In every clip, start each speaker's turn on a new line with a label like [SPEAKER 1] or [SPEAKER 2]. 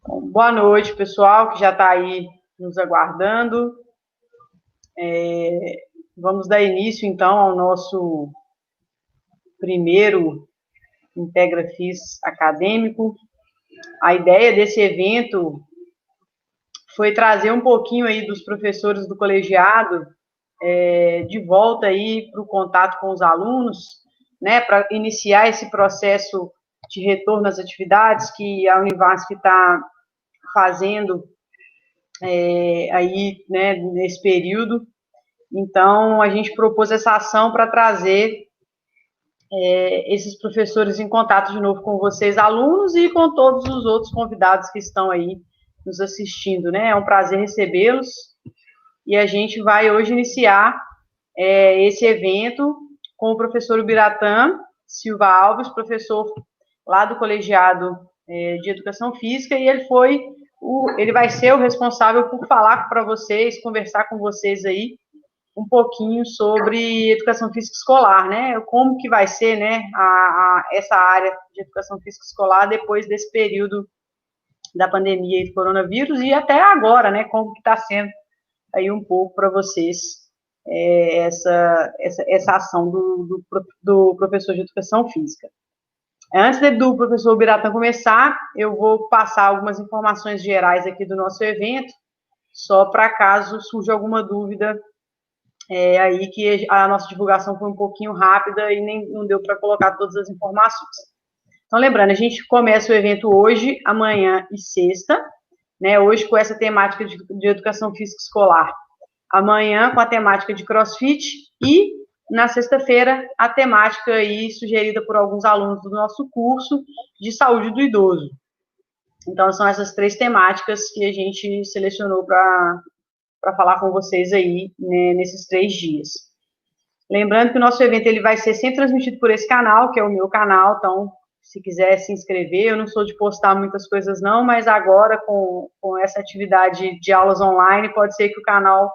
[SPEAKER 1] Bom, boa noite, pessoal, que já está aí nos aguardando. Vamos dar início, então, ao nosso primeiro IntegraFIS acadêmico. A ideia desse evento foi trazer um pouquinho aí dos professores do colegiado de volta aí para o contato com os alunos, né, para iniciar esse processo de retorno às atividades que a Univasf está fazendo aí, né, nesse período. Então, a gente propôs essa ação para trazer esses professores em contato de novo com vocês, alunos, e com todos os outros convidados que estão aí nos assistindo, né? É um prazer recebê-los. E a gente vai hoje iniciar esse evento com o professor Ubiratã Silva Alves, professor lá do Colegiado de Educação Física, e ele vai ser o responsável por falar para vocês, conversar com vocês aí um pouquinho sobre educação física escolar, né? Como que vai ser, né, essa área de educação física escolar depois desse período da pandemia e do coronavírus e até agora, né? Como que está sendo aí um pouco para vocês essa ação do professor de educação física. Antes do professor Biratã começar, eu vou passar algumas informações gerais aqui do nosso evento, só para caso surja alguma dúvida aí que a nossa divulgação foi um pouquinho rápida e não deu para colocar todas as informações. Então, lembrando, a gente começa o evento hoje, amanhã e sexta, né? Hoje com essa temática de educação física escolar, amanhã com a temática de CrossFit e na sexta-feira a temática aí sugerida por alguns alunos do nosso curso de saúde do idoso. Então, são essas três temáticas que a gente selecionou para falar com vocês aí, né, nesses 3 dias. Lembrando que o nosso evento ele vai ser sempre transmitido por esse canal, que é o meu canal, então, se quiser se inscrever, eu não sou de postar muitas coisas não, mas agora, com essa atividade de aulas online, pode ser que o canal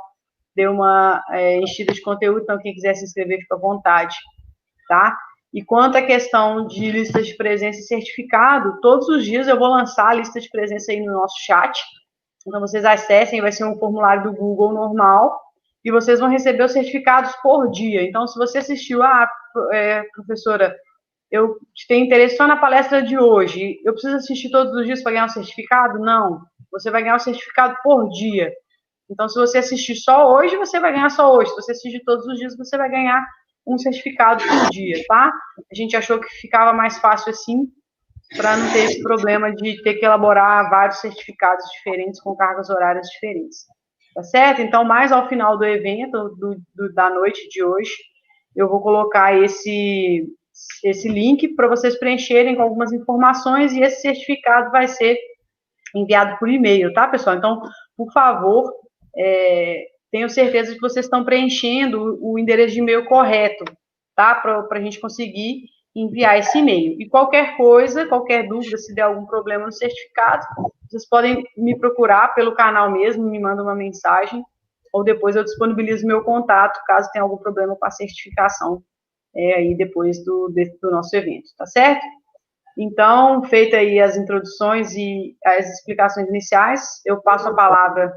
[SPEAKER 1] dê uma enchida de conteúdo, então, quem quiser se inscrever, fica à vontade, tá? E quanto à questão de lista de presença e certificado, todos os dias eu vou lançar a lista de presença aí no nosso chat. Então, vocês acessem, vai ser um formulário do Google normal, e vocês vão receber os certificados por dia. Então, se você assistiu, professora, eu tenho interesse só na palestra de hoje, eu preciso assistir todos os dias para ganhar um certificado? Não. Você vai ganhar um certificado por dia. Então, se você assistir só hoje, você vai ganhar só hoje. Se você assistir todos os dias, você vai ganhar um certificado por dia, tá? A gente achou que ficava mais fácil assim, para não ter esse problema de ter que elaborar vários certificados diferentes com cargas horárias diferentes. Tá certo? Então, mais ao final do evento, da noite de hoje, eu vou colocar esse link para vocês preencherem com algumas informações e esse certificado vai ser enviado por e-mail, tá, pessoal? Então, por favor, tenho certeza que vocês estão preenchendo o endereço de e-mail correto, tá? Para a gente conseguir enviar esse e-mail. E qualquer coisa, qualquer dúvida, se der algum problema no certificado, vocês podem me procurar pelo canal mesmo, me mandam uma mensagem, ou depois eu disponibilizo meu contato, caso tenha algum problema com a certificação, aí depois do nosso evento, tá certo? Então, feita aí as introduções e as explicações iniciais, eu passo a palavra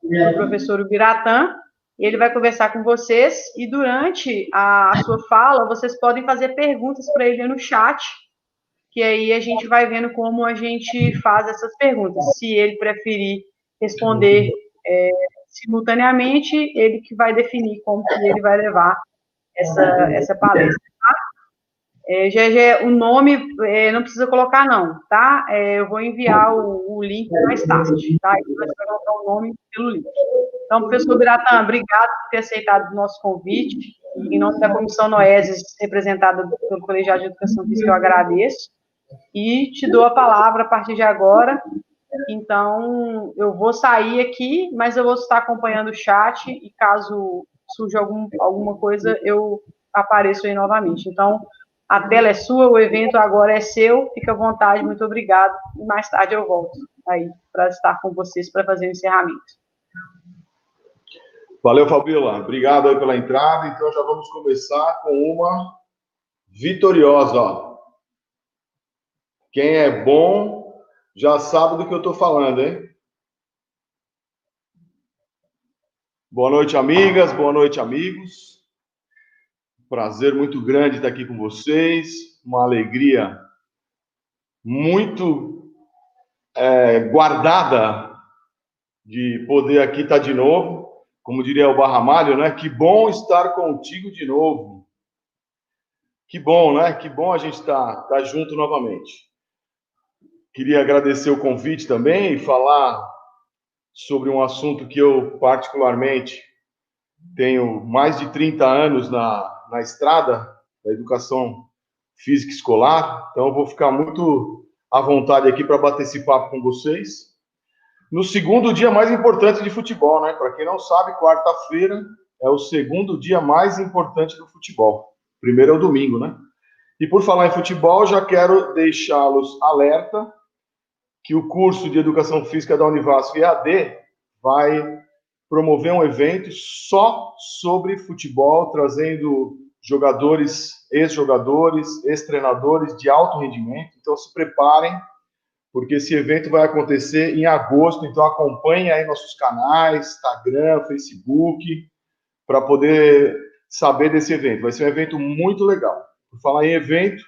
[SPEAKER 1] para o professor Ubiratã, ele vai conversar com vocês, e durante a sua fala, vocês podem fazer perguntas para ele no chat, que aí a gente vai vendo como a gente faz essas perguntas. Se ele preferir responder simultaneamente, ele que vai definir como que ele vai levar essa palestra. GG, o nome não precisa colocar não, tá? Eu vou enviar o link mais tarde, tá? Então, você vai colocar o nome pelo link. Então, professor Biratã, obrigado por ter aceitado o nosso convite. Em nome da Comissão Noeses, representada pelo Colegiado de Educação Física, eu agradeço. E te dou a palavra a partir de agora. Então, eu vou sair aqui, mas eu vou estar acompanhando o chat e caso surja alguma coisa, eu apareço aí novamente. Então, a tela é sua, o evento agora é seu, fica à vontade, muito obrigado. E mais tarde eu volto aí para estar com vocês para fazer o encerramento.
[SPEAKER 2] Valeu, Fabíola. Obrigado aí pela entrada. Então, já vamos começar com uma vitoriosa. Quem é bom já sabe do que eu estou falando, hein? Boa noite, amigas, boa noite, amigos. Prazer muito grande estar aqui com vocês, uma alegria muito guardada de poder aqui estar de novo. Como diria o Barramalho, né? Que bom estar contigo de novo. Que bom, né? Que bom a gente estar junto novamente. Queria agradecer o convite também e falar sobre um assunto que eu particularmente tenho mais de 30 anos na estrada da educação física escolar, então eu vou ficar muito à vontade aqui para bater esse papo com vocês. No segundo dia mais importante de futebol, né? Para quem não sabe, quarta-feira é o segundo dia mais importante do futebol. Primeiro é o domingo, né? E por falar em futebol, já quero deixá-los alerta que o curso de Educação Física da Univasf EAD vai promover um evento só sobre futebol, trazendo jogadores, ex-jogadores, ex-treinadores de alto rendimento. Então, se preparem, porque esse evento vai acontecer em agosto. Então, acompanhem aí nossos canais, Instagram, Facebook, para poder saber desse evento. Vai ser um evento muito legal. Por falar em evento,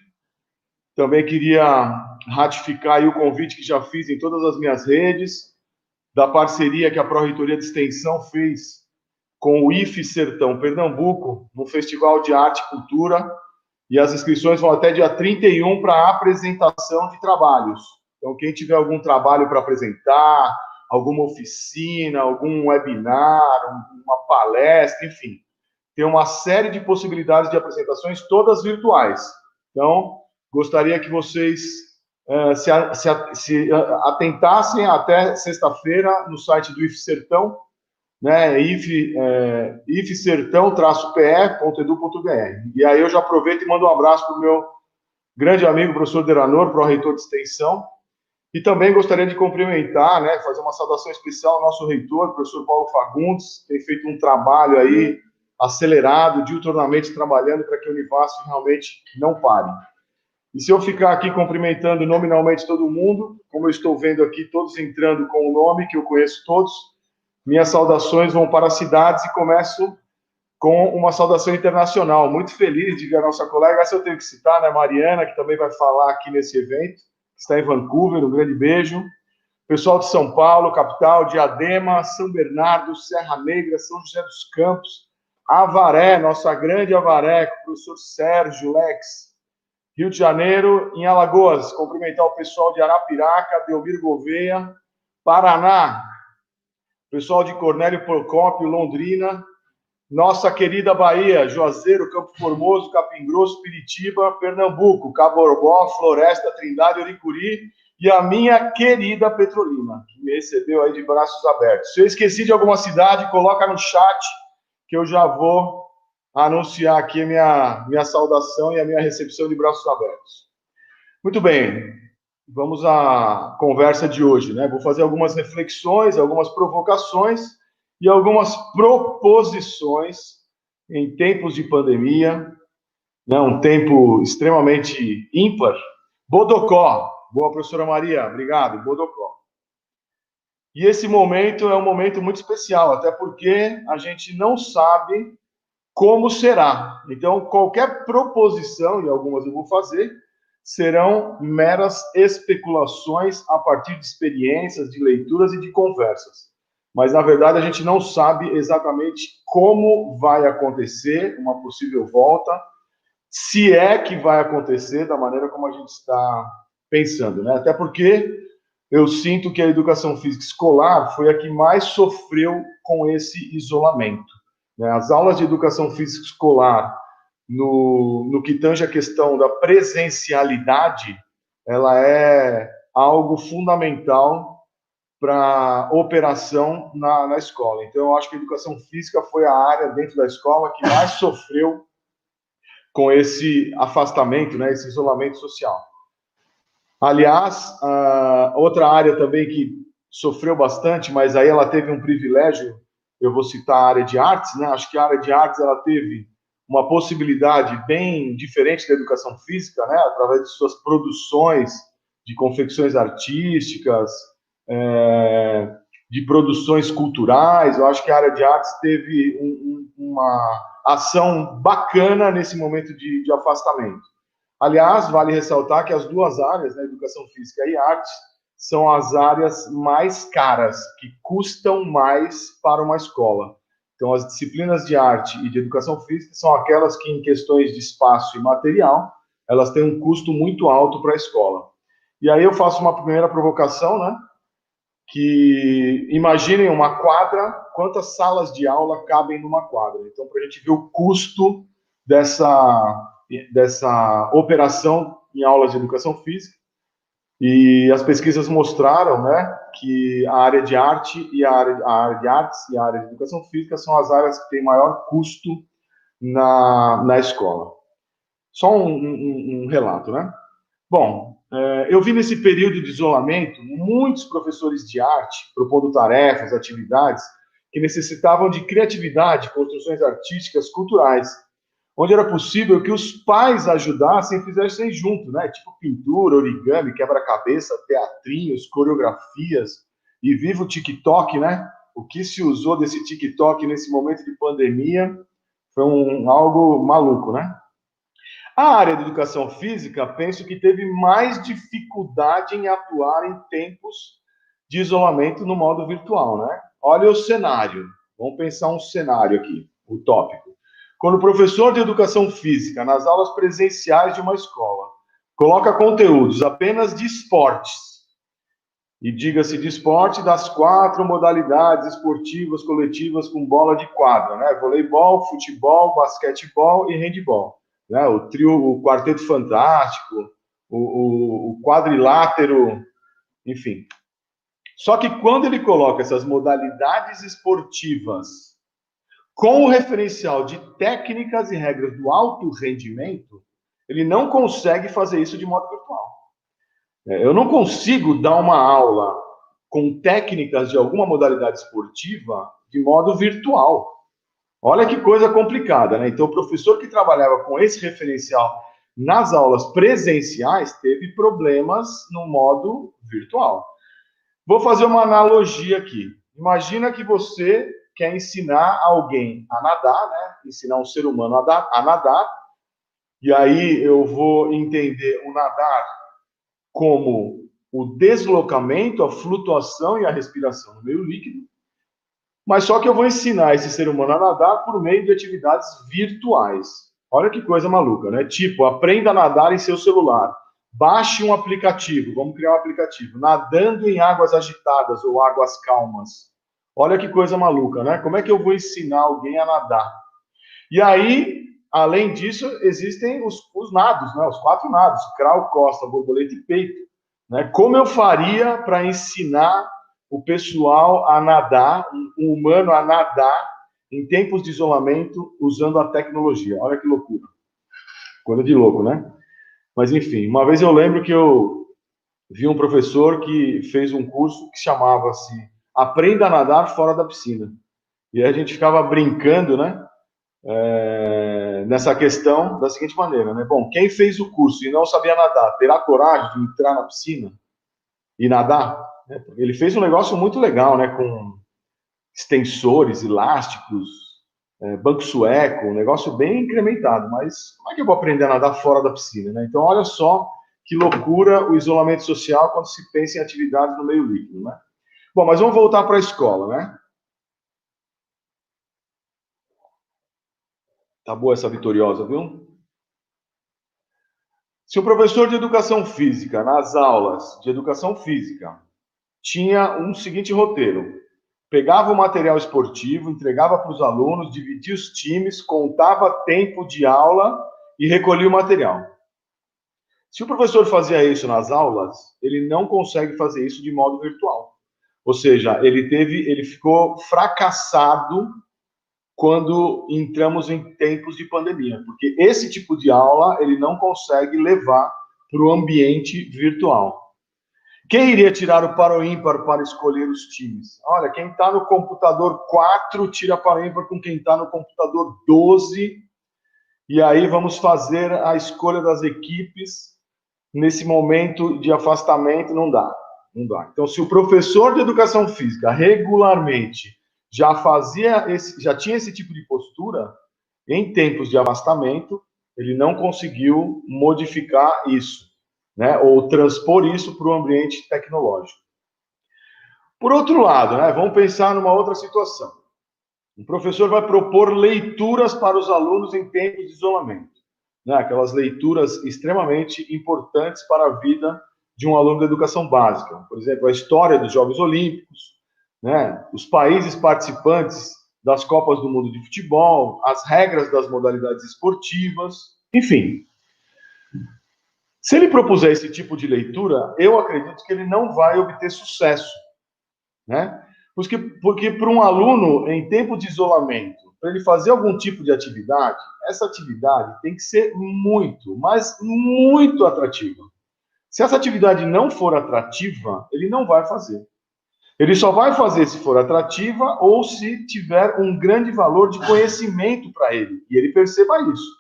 [SPEAKER 2] também queria ratificar aí o convite que já fiz em todas as minhas redes, da parceria que a Pró-Reitoria de Extensão fez com o IFE Sertão Pernambuco, no Festival de Arte e Cultura, e as inscrições vão até dia 31 para apresentação de trabalhos. Então, quem tiver algum trabalho para apresentar, alguma oficina, algum webinar, uma palestra, enfim, tem uma série de possibilidades de apresentações, todas virtuais. Então, gostaria que vocês se atentassem até sexta-feira no site do IFE Sertão, né, ifsertão-pe.edu.br. E aí eu já aproveito e mando um abraço para o meu grande amigo, professor Deranor, pró-reitor de extensão. E também gostaria de cumprimentar, né, fazer uma saudação especial ao nosso reitor, professor Paulo Fagundes, que tem feito um trabalho aí acelerado, diuturnamente trabalhando para que a Univasf realmente não pare. E se eu ficar aqui cumprimentando nominalmente todo mundo, como eu estou vendo aqui, todos entrando com o nome, que eu conheço todos, minhas saudações vão para as cidades e começo com uma saudação internacional. Muito feliz de ver a nossa colega, essa eu tenho que citar, né, Mariana, que também vai falar aqui nesse evento, que está em Vancouver, um grande beijo. Pessoal de São Paulo, capital, Diadema, São Bernardo, Serra Negra, São José dos Campos, Avaré, nossa grande Avaré, com o professor Sérgio Lex, Rio de Janeiro, em Alagoas, cumprimentar o pessoal de Arapiraca, Delmiro Gouveia, Paraná, pessoal de Cornélio Procópio, Londrina, nossa querida Bahia, Juazeiro, Campo Formoso, Capim Grosso, Piritiba, Pernambuco, Caboró, Floresta, Trindade, Oricuri, e a minha querida Petrolina, que me recebeu aí de braços abertos. Se eu esqueci de alguma cidade, coloca no chat, que eu já vou anunciar aqui a minha saudação e a minha recepção de braços abertos. Muito bem, vamos à conversa de hoje, né? Vou fazer algumas reflexões, algumas provocações e algumas proposições em tempos de pandemia, né? Um tempo extremamente ímpar. Bodocó, boa, professora Maria, obrigado, Bodocó. E esse momento é um momento muito especial, até porque a gente não sabe como será. Então, qualquer proposição, e algumas eu vou fazer, serão meras especulações a partir de experiências, de leituras e de conversas. Mas, na verdade, a gente não sabe exatamente como vai acontecer uma possível volta, se é que vai acontecer da maneira como a gente está pensando, né? Até porque eu sinto que a educação física escolar foi a que mais sofreu com esse isolamento. As aulas de educação física escolar, no que tange a questão da presencialidade, ela é algo fundamental para a operação na escola. Então, eu acho que a educação física foi a área dentro da escola que mais sofreu com esse afastamento, né, esse isolamento social. Aliás, outra área também que sofreu bastante, mas aí ela teve um privilégio, eu vou citar a área de artes, né? Acho que a área de artes ela teve uma possibilidade bem diferente da educação física, né? Através de suas produções, de confecções artísticas, de produções culturais. Eu acho que a área de artes teve uma ação bacana nesse momento de afastamento. Aliás, vale ressaltar que as duas áreas, né, educação física e artes, são as áreas mais caras, que custam mais para uma escola. Então, as disciplinas de arte e de educação física são aquelas que, em questões de espaço e material, elas têm um custo muito alto para a escola. E aí eu faço uma primeira provocação, né? Que imaginem uma quadra, quantas salas de aula cabem numa quadra. Então, para a gente ver o custo dessa operação em aulas de educação física, e as pesquisas mostraram, né, que a área de arte e a área de artes e a área de educação física são as áreas que têm maior custo na escola. Só um relato, né? Bom, eu vi nesse período de isolamento muitos professores de arte propondo tarefas, atividades que necessitavam de criatividade, construções artísticas, culturais, onde era possível que os pais ajudassem e fizessem junto, né? Tipo pintura, origami, quebra-cabeça, teatrinhos, coreografias. E viva o TikTok, né? O que se usou desse TikTok nesse momento de pandemia foi algo maluco, né? A área de educação física, penso que teve mais dificuldade em atuar em tempos de isolamento no modo virtual, né? Olha o cenário. Vamos pensar um cenário aqui, utópico. Quando o professor de educação física, nas aulas presenciais de uma escola, coloca conteúdos apenas de esportes, e diga-se de esporte das 4 modalidades esportivas coletivas com bola de quadra, né? Voleibol, futebol, basquetebol e handebol. Né? O trio, o quarteto fantástico, o quadrilátero, enfim. Só que quando ele coloca essas modalidades esportivas com o referencial de técnicas e regras do alto rendimento, ele não consegue fazer isso de modo virtual. Eu não consigo dar uma aula com técnicas de alguma modalidade esportiva de modo virtual. Olha que coisa complicada, né? Então, o professor que trabalhava com esse referencial nas aulas presenciais teve problemas no modo virtual. Vou fazer uma analogia aqui. Imagina que você quer ensinar alguém a nadar, né? Ensinar um ser humano a nadar, e aí eu vou entender o nadar como o deslocamento, a flutuação e a respiração no meio líquido, mas só que eu vou ensinar esse ser humano a nadar por meio de atividades virtuais. Olha que coisa maluca, né? Tipo, aprenda a nadar em seu celular. Baixe um aplicativo, vamos criar um aplicativo, nadando em águas agitadas ou águas calmas. Olha que coisa maluca, né? Como é que eu vou ensinar alguém a nadar? E aí, além disso, existem os nados, né? Os 4 nados, crawl, costa, borboleta e peito. Né? Como eu faria para ensinar o pessoal a nadar, um humano a nadar em tempos de isolamento usando a tecnologia? Olha que loucura. Coisa de louco, né? Mas, enfim, uma vez eu lembro que eu vi um professor que fez um curso que chamava-se Aprenda a Nadar Fora da Piscina. E a gente ficava brincando, né? Nessa questão da seguinte maneira, né? Bom, quem fez o curso e não sabia nadar, terá coragem de entrar na piscina e nadar? Ele fez um negócio muito legal, né? Com extensores, elásticos, banco sueco, um negócio bem incrementado, mas como é que eu vou aprender a nadar fora da piscina, né? Então, olha só que loucura o isolamento social quando se pensa em atividades no meio líquido, né? Bom, mas vamos voltar para a escola, né? Tá boa essa vitoriosa, viu? Se o professor de educação física, nas aulas de educação física, tinha um seguinte roteiro: pegava o material esportivo, entregava para os alunos, dividia os times, contava tempo de aula e recolhia o material. Se o professor fazia isso nas aulas, ele não consegue fazer isso de modo virtual. Ou seja, ele ficou fracassado quando entramos em tempos de pandemia, porque esse tipo de aula ele não consegue levar para o ambiente virtual. Quem iria tirar o para o ímpar para escolher os times? Olha, quem está no computador 4 tira para o ímpar com quem está no computador 12, e aí vamos fazer a escolha das equipes nesse momento de afastamento, não dá. Não dá. Então, se o professor de educação física regularmente já tinha esse tipo de postura, em tempos de afastamento, ele não conseguiu modificar isso, né? Ou transpor isso para o ambiente tecnológico. Por outro lado, né, vamos pensar numa outra situação. O professor vai propor leituras para os alunos em tempos de isolamento, né? Aquelas leituras extremamente importantes para a vida de um aluno da educação básica. Por exemplo, a história dos Jogos Olímpicos, né? Os países participantes das Copas do Mundo de Futebol, as regras das modalidades esportivas, enfim. Se ele propuser esse tipo de leitura, eu acredito que ele não vai obter sucesso, né? Porque para um aluno, em tempo de isolamento, para ele fazer algum tipo de atividade, essa atividade tem que ser muito, mas muito atrativa. Se essa atividade não for atrativa, ele não vai fazer. Ele só vai fazer se for atrativa ou se tiver um grande valor de conhecimento para ele, e ele perceba isso.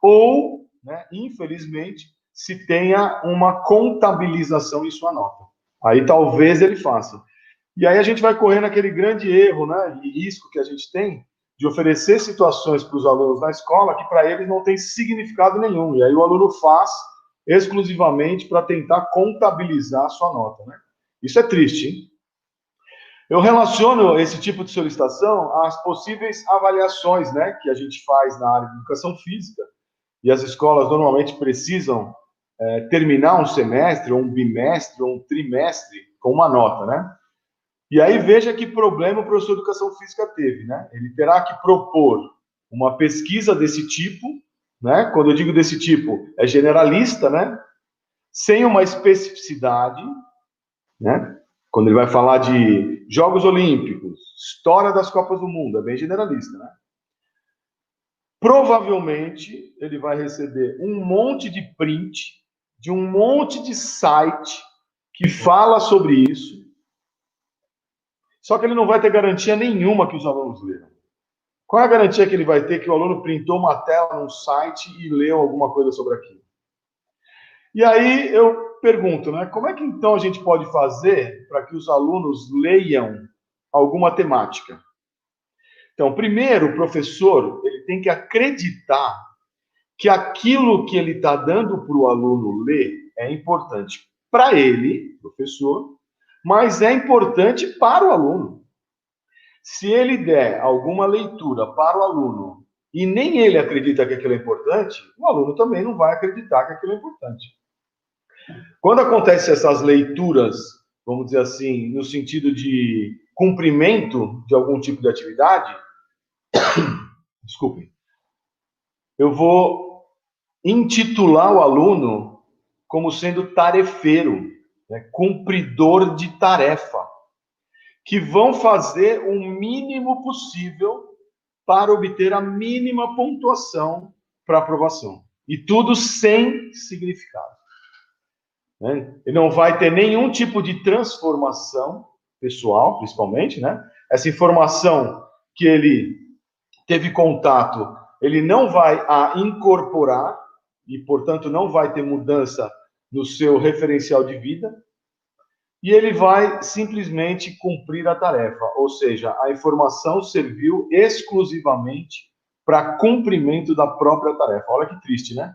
[SPEAKER 2] Ou, né, infelizmente, se tenha uma contabilização em sua nota. Aí talvez ele faça. E aí a gente vai correr naquele grande erro, né, e risco que a gente tem de oferecer situações para os alunos na escola que para eles não tem significado nenhum. E aí o aluno faz exclusivamente para tentar contabilizar a sua nota, né? Isso é triste, hein? Eu relaciono esse tipo de solicitação às possíveis avaliações, né, que a gente faz na área de educação física, e as escolas normalmente precisam terminar um semestre, ou um bimestre, ou um trimestre com uma nota, né? E aí veja que problema o professor de educação física teve, né? Ele terá que propor uma pesquisa desse tipo, né? Quando eu digo desse tipo, é generalista, né? Sem uma especificidade, né? Quando ele vai falar de Jogos Olímpicos, história das Copas do Mundo, é bem generalista, né? Provavelmente ele vai receber um monte de print de um monte de site que fala sobre isso, só que ele não vai ter garantia nenhuma que os alunos leram. Qual é a garantia que ele vai ter que o aluno printou uma tela num site e leu alguma coisa sobre aquilo? E aí eu pergunto, né? Como é que então a gente pode fazer para que os alunos leiam alguma temática? Então, primeiro, o professor ele tem que acreditar que aquilo que ele está dando para o aluno ler é importante para ele, professor, mas é importante para o aluno. Se ele der alguma leitura para o aluno e nem ele acredita que aquilo é importante, o aluno também não vai acreditar que aquilo é importante. Quando acontecem essas leituras, vamos dizer assim, no sentido de cumprimento de algum tipo de atividade, desculpem, eu vou intitular o aluno como sendo tarefeiro, né, cumpridor de tarefa, que vão fazer o mínimo possível para obter a mínima pontuação para aprovação. E tudo sem significado. Né? Ele não vai ter nenhum tipo de transformação pessoal, principalmente, né? Essa informação que ele teve contato, ele não vai a incorporar e, portanto, não vai ter mudança no seu referencial de vida. E ele vai simplesmente cumprir a tarefa, ou seja, a informação serviu exclusivamente para cumprimento da própria tarefa. Olha que triste, né?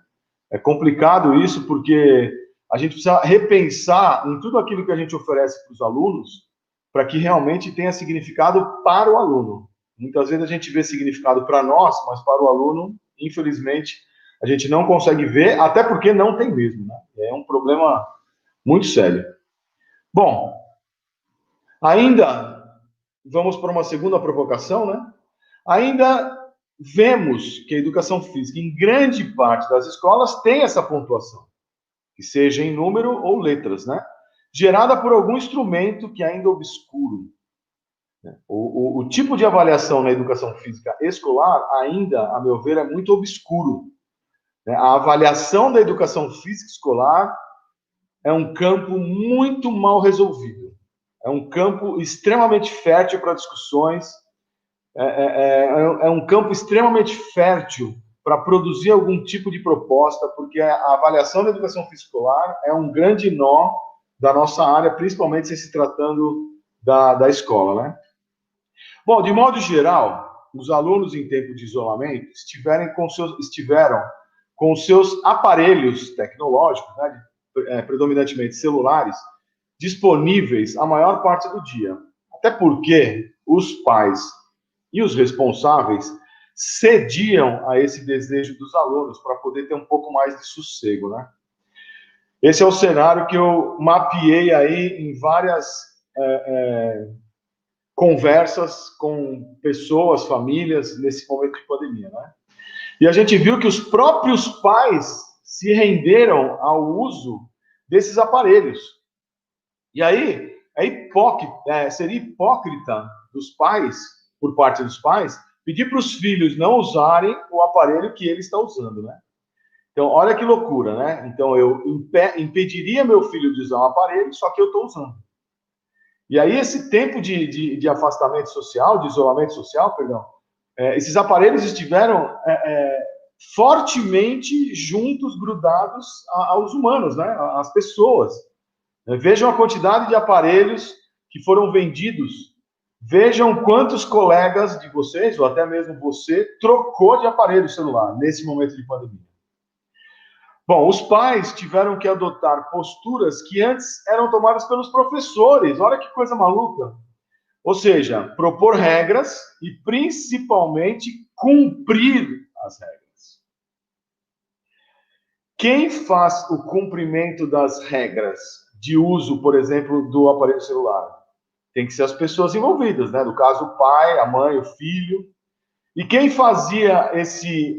[SPEAKER 2] É complicado isso porque a gente precisa repensar em tudo aquilo que a gente oferece para os alunos para que realmente tenha significado para o aluno. Muitas vezes a gente vê significado para nós, mas para o aluno, infelizmente, a gente não consegue ver, até porque não tem mesmo, né? É um problema muito sério. Bom, ainda vamos para uma segunda provocação, né? Ainda vemos que a educação física, em grande parte das escolas, tem essa pontuação, que seja em número ou letras, né? Gerada por algum instrumento que ainda é obscuro. O tipo de avaliação na educação física escolar ainda, a meu ver, é muito obscuro. A avaliação da educação física escolar é um campo muito mal resolvido. É um campo extremamente fértil para discussões, é um campo extremamente fértil para produzir algum tipo de proposta, porque a avaliação da educação física escolar é um grande nó da nossa área, principalmente se tratando da escola, né? Bom, de modo geral, os alunos em tempo de isolamento estiveram com seus aparelhos tecnológicos, né, predominantemente celulares, disponíveis a maior parte do dia. Até porque os pais e os responsáveis cediam a esse desejo dos alunos para poder ter um pouco mais de sossego, né? Esse é o cenário que eu mapeei aí em várias conversas com pessoas, famílias, nesse momento de pandemia, né? E a gente viu que os próprios pais se renderam ao uso desses aparelhos. E aí, seria hipócrita dos pais, por parte dos pais, pedir para os filhos não usarem o aparelho que ele está usando, né? Então, olha que loucura, né? Então, eu impediria meu filho de usar um aparelho, só que eu estou usando. E aí, esse tempo de afastamento social, de isolamento social, perdão, esses aparelhos estiveram fortemente juntos, grudados aos humanos, né? Às pessoas. Vejam a quantidade de aparelhos que foram vendidos. Vejam quantos colegas de vocês, ou até mesmo você, trocou de aparelho celular nesse momento de pandemia. Bom, os pais tiveram que adotar posturas que antes eram tomadas pelos professores. Olha que coisa maluca. Ou seja, propor regras e, principalmente, cumprir as regras. Quem faz o cumprimento das regras de uso, por exemplo, do aparelho celular? Tem que ser as pessoas envolvidas, né? No caso, o pai, a mãe, o filho. E quem fazia esse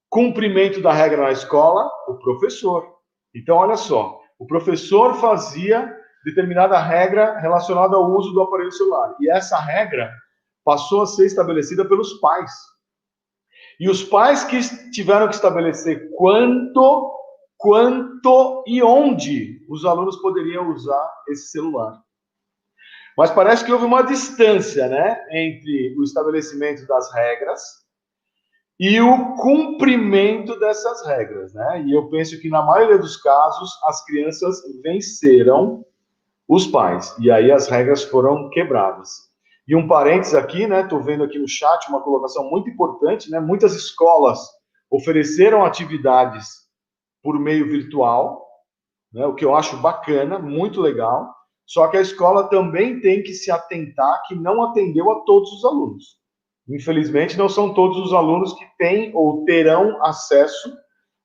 [SPEAKER 2] cumprimento da regra na escola? O professor. Então, olha só, o professor fazia determinada regra relacionada ao uso do aparelho celular. E essa regra passou a ser estabelecida pelos pais. E os pais que tiveram que estabelecer quanto e onde os alunos poderiam usar esse celular. Mas parece que houve uma distância, né, entre o estabelecimento das regras e o cumprimento dessas regras, né? E eu penso que na maioria dos casos as crianças venceram os pais e aí as regras foram quebradas. E um parênteses aqui, né? Estou vendo aqui no chat uma colocação muito importante, né? Muitas escolas ofereceram atividades por meio virtual, né? O que eu acho bacana, muito legal. Só que a escola também tem que se atentar que não atendeu a todos os alunos. Infelizmente, não são todos os alunos que têm ou terão acesso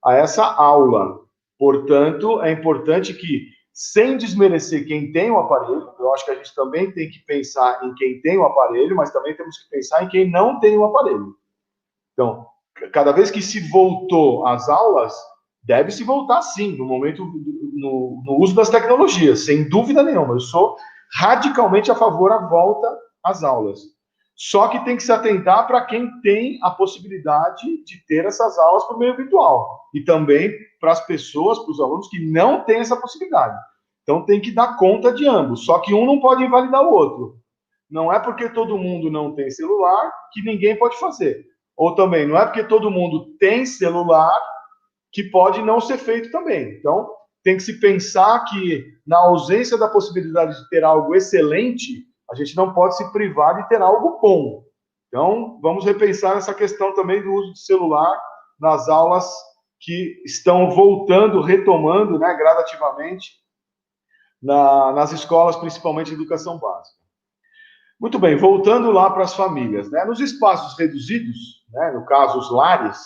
[SPEAKER 2] a essa aula. Portanto, é importante que, sem desmerecer quem tem o aparelho, eu acho que a gente também tem que pensar em quem tem o aparelho, mas também temos que pensar em quem não tem o aparelho. Então, cada vez que se voltou às aulas, deve se voltar sim, no momento, no uso das tecnologias, sem dúvida nenhuma. Eu sou radicalmente a favor da volta às aulas. Só que tem que se atentar para quem tem a possibilidade de ter essas aulas por meio virtual. E também para as pessoas, para os alunos que não têm essa possibilidade. Então tem que dar conta de ambos. Só que um não pode invalidar o outro. Não é porque todo mundo não tem celular que ninguém pode fazer. Ou também, não é porque todo mundo tem celular que pode não ser feito também. Então, tem que se pensar que, na ausência da possibilidade de ter algo excelente, a gente não pode se privar de ter algo bom. Então, vamos repensar essa questão também do uso de celular nas aulas que estão voltando, retomando, né, gradativamente, nas escolas, principalmente de educação básica. Muito bem, voltando lá para as famílias, né? Nos espaços reduzidos, né, no caso os lares,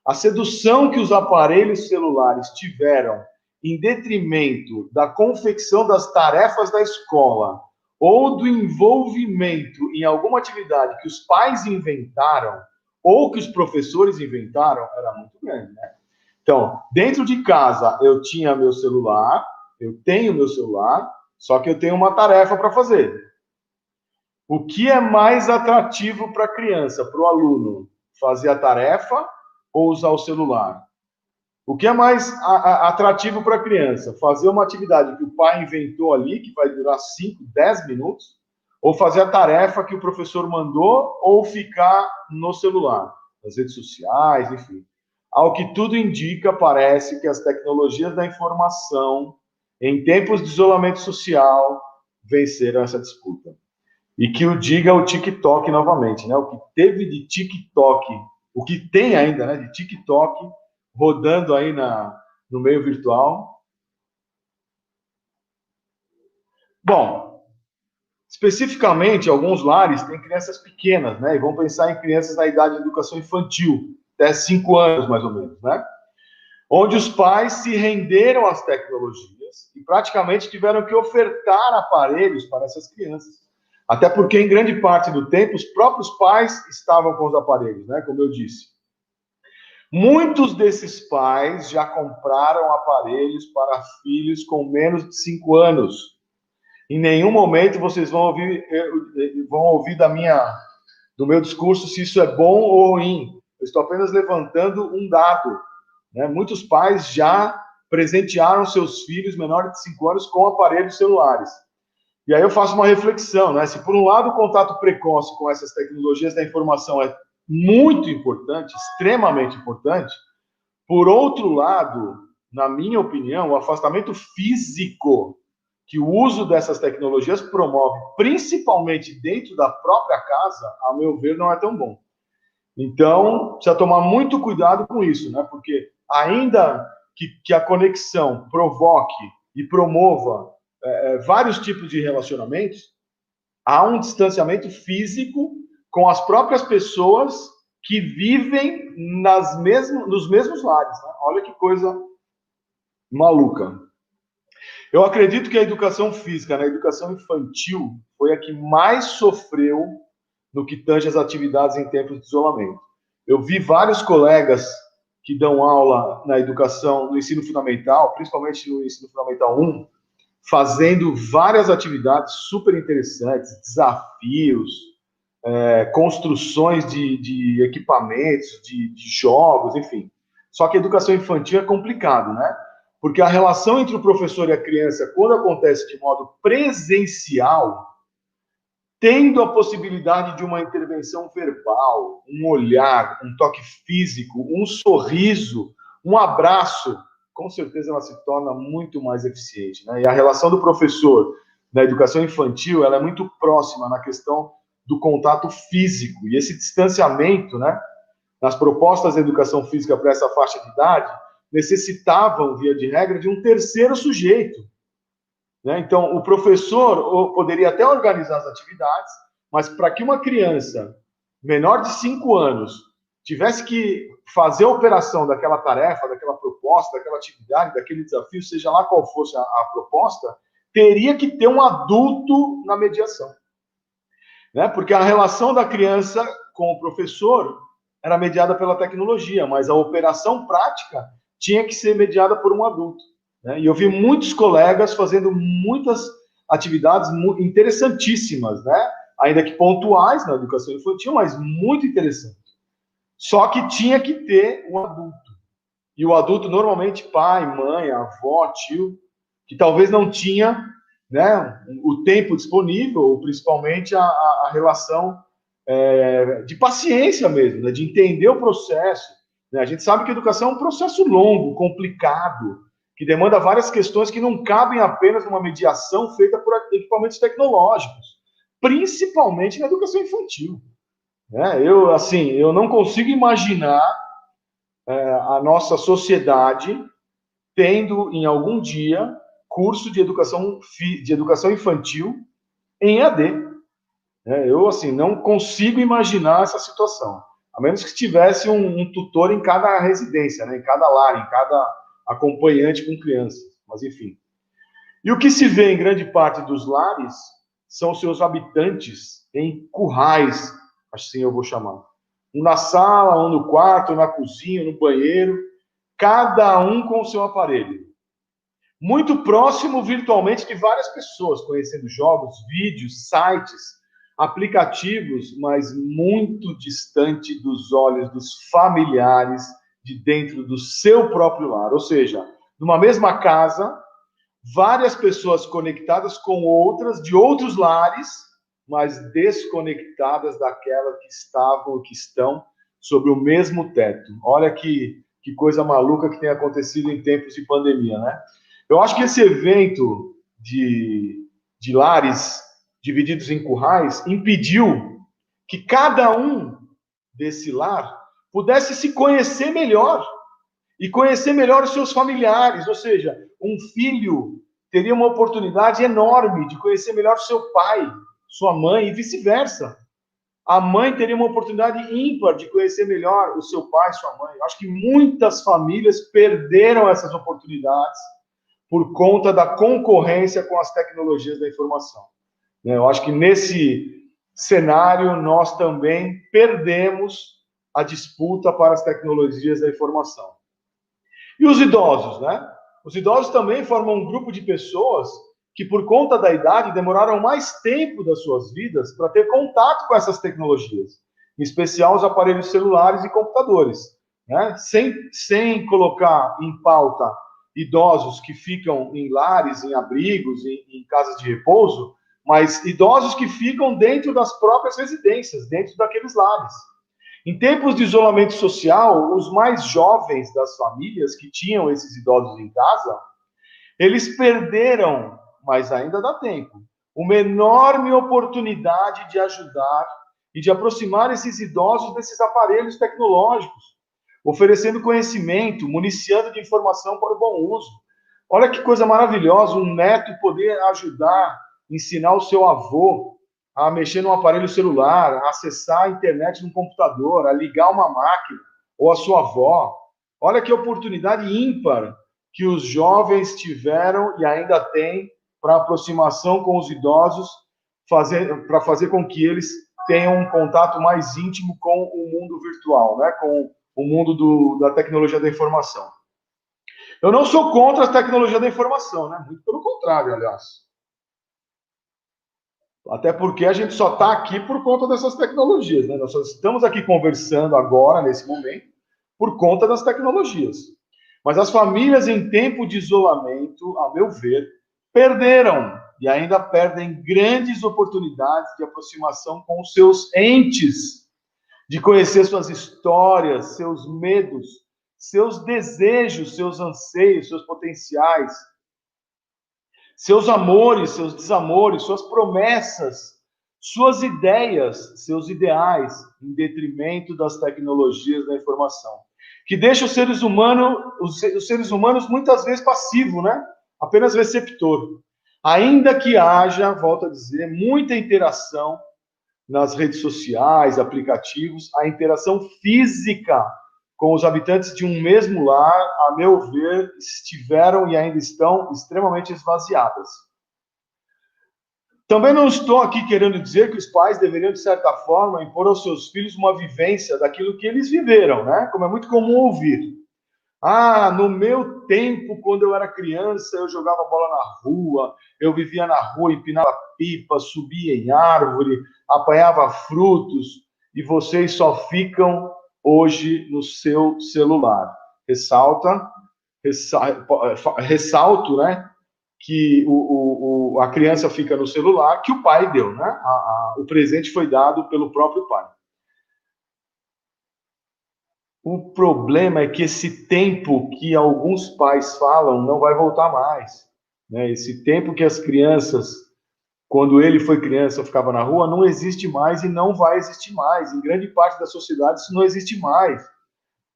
[SPEAKER 2] a sedução que os aparelhos celulares tiveram em detrimento da confecção das tarefas da escola ou do envolvimento em alguma atividade que os pais inventaram ou que os professores inventaram era muito grande, né? Então, dentro de casa eu tinha meu celular, eu tenho meu celular, só que eu tenho uma tarefa para fazer. O que é mais atrativo para a criança, para o aluno? Fazer a tarefa ou usar o celular? O que é mais atrativo para a criança? Fazer uma atividade que o pai inventou ali, que vai durar 5, 10 minutos, ou fazer a tarefa que o professor mandou, ou ficar no celular? nas redes sociais, enfim. Ao que tudo indica, parece que as tecnologias da informação, em tempos de isolamento social, venceram essa disputa. E que o diga o TikTok novamente, né? O que teve de TikTok, o que tem ainda, né, de TikTok rodando aí no meio virtual. Bom, especificamente, alguns lares têm crianças pequenas, né? E vão pensar em crianças na idade de educação infantil, até 5 anos, mais ou menos, né? Onde os pais se renderam às tecnologias e praticamente tiveram que ofertar aparelhos para essas crianças. Até porque, em grande parte do tempo, os próprios pais estavam com os aparelhos, né? Como eu disse. Muitos desses pais já compraram aparelhos para filhos com menos de 5 anos. Em nenhum momento vocês vão ouvir do meu discurso se isso é bom ou ruim. Eu estou apenas levantando um dado, né? Muitos pais já presentearam seus filhos menores de 5 anos com aparelhos celulares. E aí eu faço uma reflexão, né? Se por um lado o contato precoce com essas tecnologias da informação é muito importante, extremamente importante, por outro lado, na minha opinião, o afastamento físico que o uso dessas tecnologias promove, principalmente dentro da própria casa, a meu ver, não é tão bom. Então, precisa tomar muito cuidado com isso, né? Porque ainda que a conexão provoque e promova vários tipos de relacionamentos, há um distanciamento físico com as próprias pessoas que vivem nos mesmos lares. Né? Olha que coisa maluca. Eu acredito que a educação física, a educação infantil, foi a que mais sofreu no que tange as atividades em tempos de isolamento. Eu vi vários colegas que dão aula na educação, no ensino fundamental, principalmente no ensino fundamental 1, fazendo várias atividades super interessantes, desafios, construções de equipamentos, de jogos, enfim. Só que a educação infantil é complicado, né? Porque a relação entre o professor e a criança, quando acontece de modo presencial, tendo a possibilidade de uma intervenção verbal, um olhar, um toque físico, um sorriso, um abraço, com certeza ela se torna muito mais eficiente, né? E a relação do professor na educação infantil, ela é muito próxima na questão do contato físico. E esse distanciamento, né, nas propostas de educação física para essa faixa de idade, necessitavam, via de regra, de um terceiro sujeito. Né? Então, o professor poderia até organizar as atividades, mas para que uma criança menor de 5 anos tivesse que fazer a operação daquela tarefa, daquela proposta, daquela atividade, daquele desafio, seja lá qual fosse a proposta, teria que ter um adulto na mediação. Né? Porque a relação da criança com o professor era mediada pela tecnologia, mas a operação prática tinha que ser mediada por um adulto. Né? E eu vi muitos colegas fazendo muitas atividades interessantíssimas, né? Ainda que pontuais na educação infantil, mas muito interessantes. Só que tinha que ter um adulto. E o adulto, normalmente, pai, mãe, avó, tio, que talvez não tinha, né, o tempo disponível, ou principalmente a relação de paciência mesmo, né, de entender o processo. Né? A gente sabe que a educação é um processo longo, complicado, que demanda várias questões que não cabem apenas numa mediação feita por equipamentos tecnológicos, principalmente na educação infantil. Né? Eu não consigo imaginar a nossa sociedade tendo, em algum dia, curso de educação infantil em EAD. Eu, não consigo imaginar essa situação. A menos que tivesse um tutor em cada residência, né? Em cada lar, em cada acompanhante com crianças. Mas, enfim. E o que se vê em grande parte dos lares são seus habitantes em currais, assim eu vou chamar. Um na sala, um no quarto, um na cozinha, no banheiro, cada um com o seu aparelho. Muito próximo virtualmente de várias pessoas, conhecendo jogos, vídeos, sites, aplicativos, mas muito distante dos olhos dos familiares de dentro do seu próprio lar. Ou seja, numa mesma casa, várias pessoas conectadas com outras de outros lares, mas desconectadas daquela que estavam, que estão sobre o mesmo teto. Olha que coisa maluca que tem acontecido em tempos de pandemia, né? Eu acho que esse evento de lares divididos em currais impediu que cada um desse lar pudesse se conhecer melhor e conhecer melhor os seus familiares, ou seja, um filho teria uma oportunidade enorme de conhecer melhor seu pai, sua mãe e vice-versa. A mãe teria uma oportunidade ímpar de conhecer melhor o seu pai, sua mãe. Eu acho que muitas famílias perderam essas oportunidades por conta da concorrência com as tecnologias da informação. Eu acho que nesse cenário nós também perdemos a disputa para as tecnologias da informação. E os idosos, né? Os idosos também formam um grupo de pessoas que, por conta da idade, demoraram mais tempo das suas vidas para ter contato com essas tecnologias, em especial os aparelhos celulares e computadores, né? Sem colocar em pauta idosos que ficam em lares, em abrigos, em casas de repouso, mas idosos que ficam dentro das próprias residências, dentro daqueles lares. Em tempos de isolamento social, os mais jovens das famílias que tinham esses idosos em casa, eles perderam, mas ainda dá tempo, uma enorme oportunidade de ajudar e de aproximar esses idosos desses aparelhos tecnológicos, oferecendo conhecimento, municiando de informação para o bom uso. Olha que coisa maravilhosa, um neto poder ajudar, ensinar o seu avô a mexer num aparelho celular, a acessar a internet no computador, a ligar uma máquina, ou a sua avó. Olha que oportunidade ímpar que os jovens tiveram e ainda têm para aproximação com os idosos, para fazer com que eles tenham um contato mais íntimo com o mundo virtual, né? Com o mundo da tecnologia da informação. Eu não sou contra a tecnologia da informação, né? Muito pelo contrário, aliás. Até porque a gente só está aqui por conta dessas tecnologias, né? Nós só estamos aqui conversando agora, nesse momento, por conta das tecnologias. Mas as famílias em tempo de isolamento, a meu ver, perderam e ainda perdem grandes oportunidades de aproximação com os seus entes, de conhecer suas histórias, seus medos, seus desejos, seus anseios, seus potenciais, seus amores, seus desamores, suas promessas, suas ideias, seus ideais, em detrimento das tecnologias da informação, que deixa os seres humanos muitas vezes passivos, né? Apenas receptor. Ainda que haja, volto a dizer, muita interação nas redes sociais, aplicativos, a interação física com os habitantes de um mesmo lar, a meu ver, estiveram e ainda estão extremamente esvaziadas. Também não estou aqui querendo dizer que os pais deveriam, de certa forma, impor aos seus filhos uma vivência daquilo que eles viveram, né? Como é muito comum ouvir. Ah, no meu tempo, quando eu era criança, eu jogava bola na rua, eu vivia na rua, empinava pipa, subia em árvore, apanhava frutos, e vocês só ficam hoje no seu celular. Ressalto, né, que a criança fica no celular que o pai deu, né? O presente foi dado pelo próprio pai. O problema é que esse tempo que alguns pais falam não vai voltar mais, né? Esse tempo que as crianças, quando ele foi criança, ficava na rua, não existe mais e não vai existir mais. Em grande parte da sociedade isso não existe mais,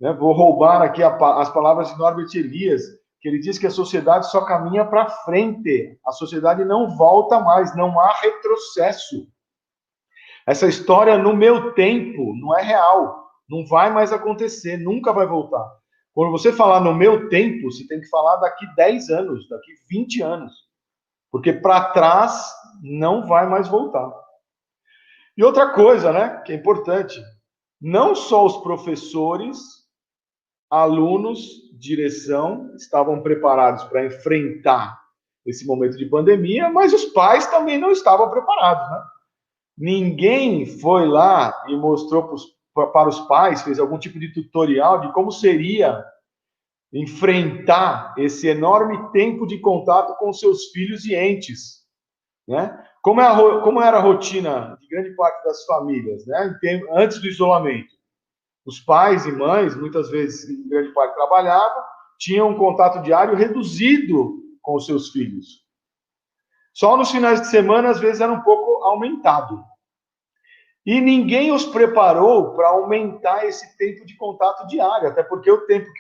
[SPEAKER 2] né? Vou roubar aqui as palavras de Norbert Elias, que ele diz que a sociedade só caminha para frente, a sociedade não volta mais, não há retrocesso. Essa história, no meu tempo, não é real, não vai mais acontecer, nunca vai voltar. Quando você falar no meu tempo, você tem que falar daqui 10 anos, daqui 20 anos, porque para trás não vai mais voltar. E outra coisa, né, que é importante, não só os professores, alunos, direção estavam preparados para enfrentar esse momento de pandemia, mas os pais também não estavam preparados, né? Ninguém foi lá e mostrou para os pais, fez algum tipo de tutorial de como seria enfrentar esse enorme tempo de contato com seus filhos e entes, né? Como era a rotina de grande parte das famílias, né? Antes do isolamento? Os pais e mães, muitas vezes, em grande parte, trabalhavam, tinham um contato diário reduzido com os seus filhos. Só nos finais de semana, às vezes, era um pouco aumentado. E ninguém os preparou para aumentar esse tempo de contato diário, até porque o tempo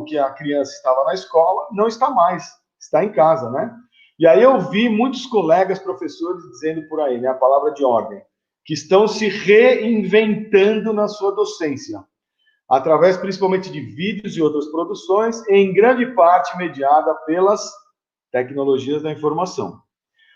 [SPEAKER 2] que a criança estava na escola não está mais, está em casa, né? E aí eu vi muitos colegas professores dizendo por aí, né, a palavra de ordem, que estão se reinventando na sua docência, através principalmente de vídeos e outras produções, em grande parte mediada pelas tecnologias da informação.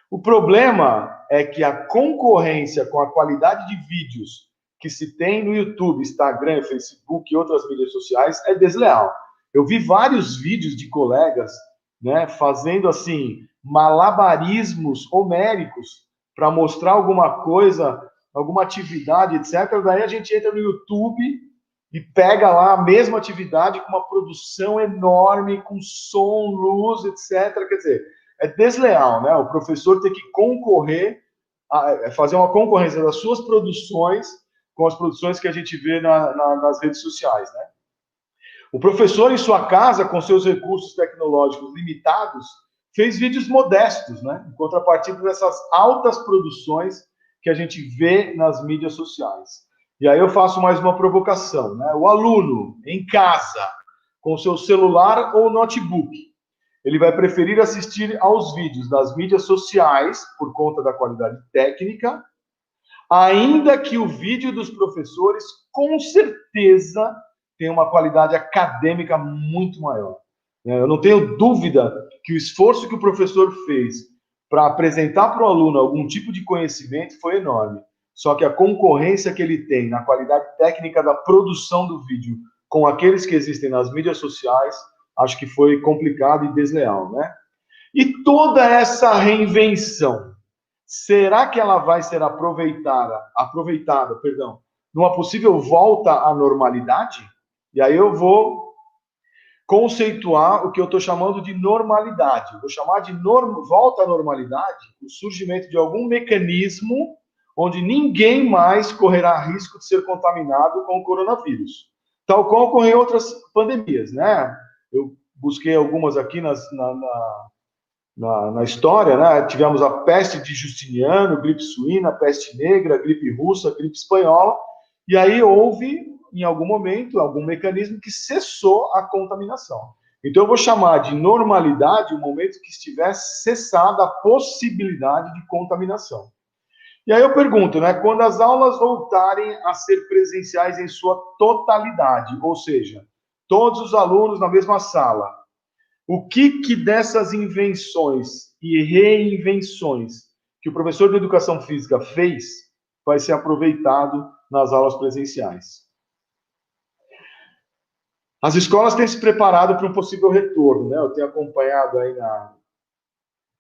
[SPEAKER 2] O problema é que a concorrência com a qualidade de vídeos que se tem no YouTube, Instagram, Facebook e outras mídias sociais é desleal. Eu vi vários vídeos de colegas, né, fazendo assim malabarismos homéricos para mostrar alguma coisa, alguma atividade, etc. Daí a gente entra no YouTube e pega lá a mesma atividade com uma produção enorme, com som, luz, etc. Quer dizer, é desleal, né? O professor tem que concorrer, fazer uma concorrência das suas produções com as produções que a gente vê nas redes sociais, né? O professor, em sua casa, com seus recursos tecnológicos limitados, fez vídeos modestos, né? Em contrapartida dessas altas produções que a gente vê nas mídias sociais. E aí eu faço mais uma provocação, né? O aluno, em casa, com seu celular ou notebook, ele vai preferir assistir aos vídeos das mídias sociais, por conta da qualidade técnica, ainda que o vídeo dos professores, com certeza, tenha uma qualidade acadêmica muito maior. Eu não tenho dúvida que o esforço que o professor fez para apresentar para o aluno algum tipo de conhecimento foi enorme. Só que a concorrência que ele tem na qualidade técnica da produção do vídeo com aqueles que existem nas mídias sociais, acho que foi complicado e desleal, né? E toda essa reinvenção, será que ela vai ser aproveitada, numa possível volta à normalidade? E aí eu vou conceituar o que eu estou chamando de normalidade. Eu vou chamar de volta à normalidade o surgimento de algum mecanismo onde ninguém mais correrá risco de ser contaminado com o coronavírus. Tal qual ocorreu em outras pandemias, né? Eu busquei algumas aqui na história, né? Tivemos a peste de Justiniano, gripe suína, peste negra, gripe russa, gripe espanhola, e aí houve, em algum momento, algum mecanismo que cessou a contaminação. Então eu vou chamar de normalidade o momento que estiver cessada a possibilidade de contaminação. E aí eu pergunto, né? Quando as aulas voltarem a ser presenciais em sua totalidade, ou seja, todos os alunos na mesma sala, o que dessas invenções e reinvenções que o professor de educação física fez vai ser aproveitado nas aulas presenciais? As escolas têm se preparado para um possível retorno, né? Eu tenho acompanhado aí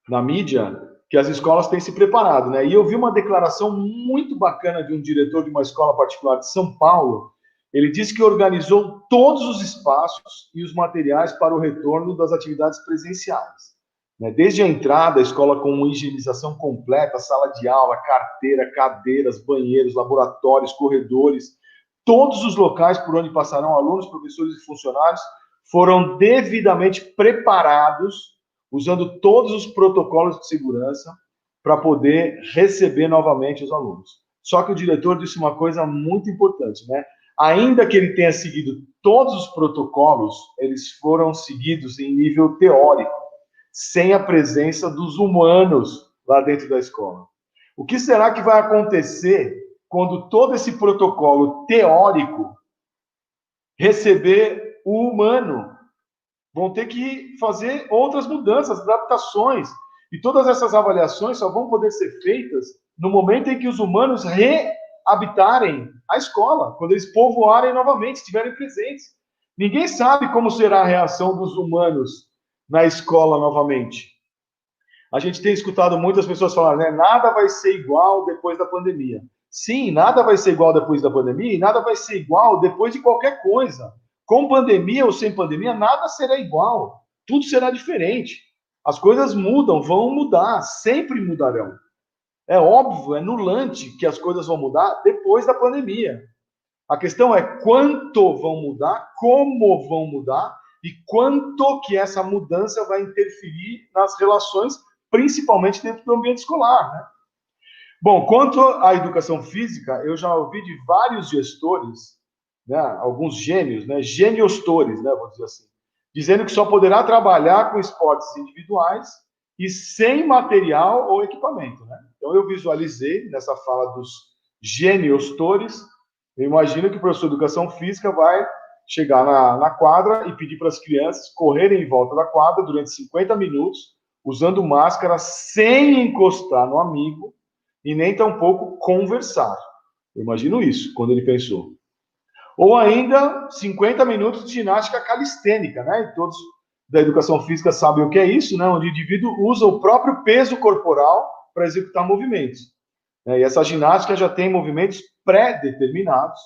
[SPEAKER 2] na mídia que as escolas têm se preparado, né? E eu vi uma declaração muito bacana de um diretor de uma escola particular de São Paulo. Ele disse que organizou todos os espaços e os materiais para o retorno das atividades presenciais. Desde a entrada, a escola com uma higienização completa, sala de aula, carteira, cadeiras, banheiros, laboratórios, corredores, todos os locais por onde passarão alunos, professores e funcionários foram devidamente preparados, usando todos os protocolos de segurança para poder receber novamente os alunos. Só que o diretor disse uma coisa muito importante, né? Ainda que ele tenha seguido todos os protocolos, eles foram seguidos em nível teórico, sem a presença dos humanos lá dentro da escola. O que será que vai acontecer quando todo esse protocolo teórico receber o humano? Vão ter que fazer outras mudanças, adaptações. E todas essas avaliações só vão poder ser feitas no momento em que os humanos rehabitarem a escola, quando eles povoarem novamente, estiverem presentes. Ninguém sabe como será a reação dos humanos na escola novamente. A gente tem escutado muitas pessoas falar, né? Nada vai ser igual depois da pandemia. Sim, nada vai ser igual depois da pandemia e nada vai ser igual depois de qualquer coisa. Com pandemia ou sem pandemia, nada será igual. Tudo será diferente. As coisas mudam, vão mudar, sempre mudarão. É óbvio, é nulante que as coisas vão mudar depois da pandemia. A questão é quanto vão mudar, como vão mudar e quanto que essa mudança vai interferir nas relações, principalmente dentro do ambiente escolar, né? Bom, quanto à educação física, eu já ouvi de vários gestores, né, alguns gênios, né, geniostores, né, vou dizer assim, dizendo que só poderá trabalhar com esportes individuais e sem material ou equipamento, né? Então eu visualizei nessa fala dos geniostores, eu imagino que o professor de educação física vai chegar na quadra e pedir para as crianças correrem em volta da quadra durante 50 minutos, usando máscara, sem encostar no amigo, e nem tampouco conversar. Eu imagino isso, quando ele pensou. Ou ainda 50 minutos de ginástica calistênica, né? E todos da educação física sabem o que é isso, né? Onde o indivíduo usa o próprio peso corporal para executar movimentos. E essa ginástica já tem movimentos pré-determinados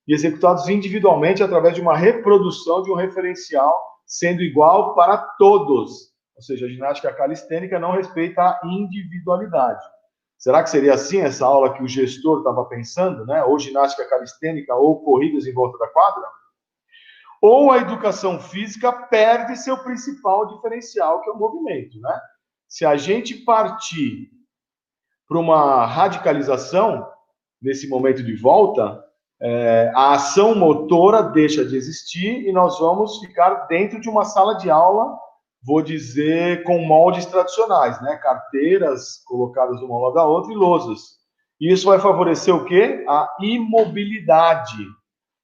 [SPEAKER 2] e executados individualmente através de uma reprodução de um referencial sendo igual para todos. Ou seja, a ginástica calistênica não respeita a individualidade. Será que seria assim essa aula que o gestor estava pensando, né? Ou ginástica calistênica, ou corridas em volta da quadra? Ou a educação física perde seu principal diferencial, que é o movimento, né? Se a gente partir para uma radicalização nesse momento de volta, a ação motora deixa de existir e nós vamos ficar dentro de uma sala de aula, vou dizer, com moldes tradicionais, né? Carteiras colocadas uma ao lado da outra e lousas. E isso vai favorecer o quê? A imobilidade.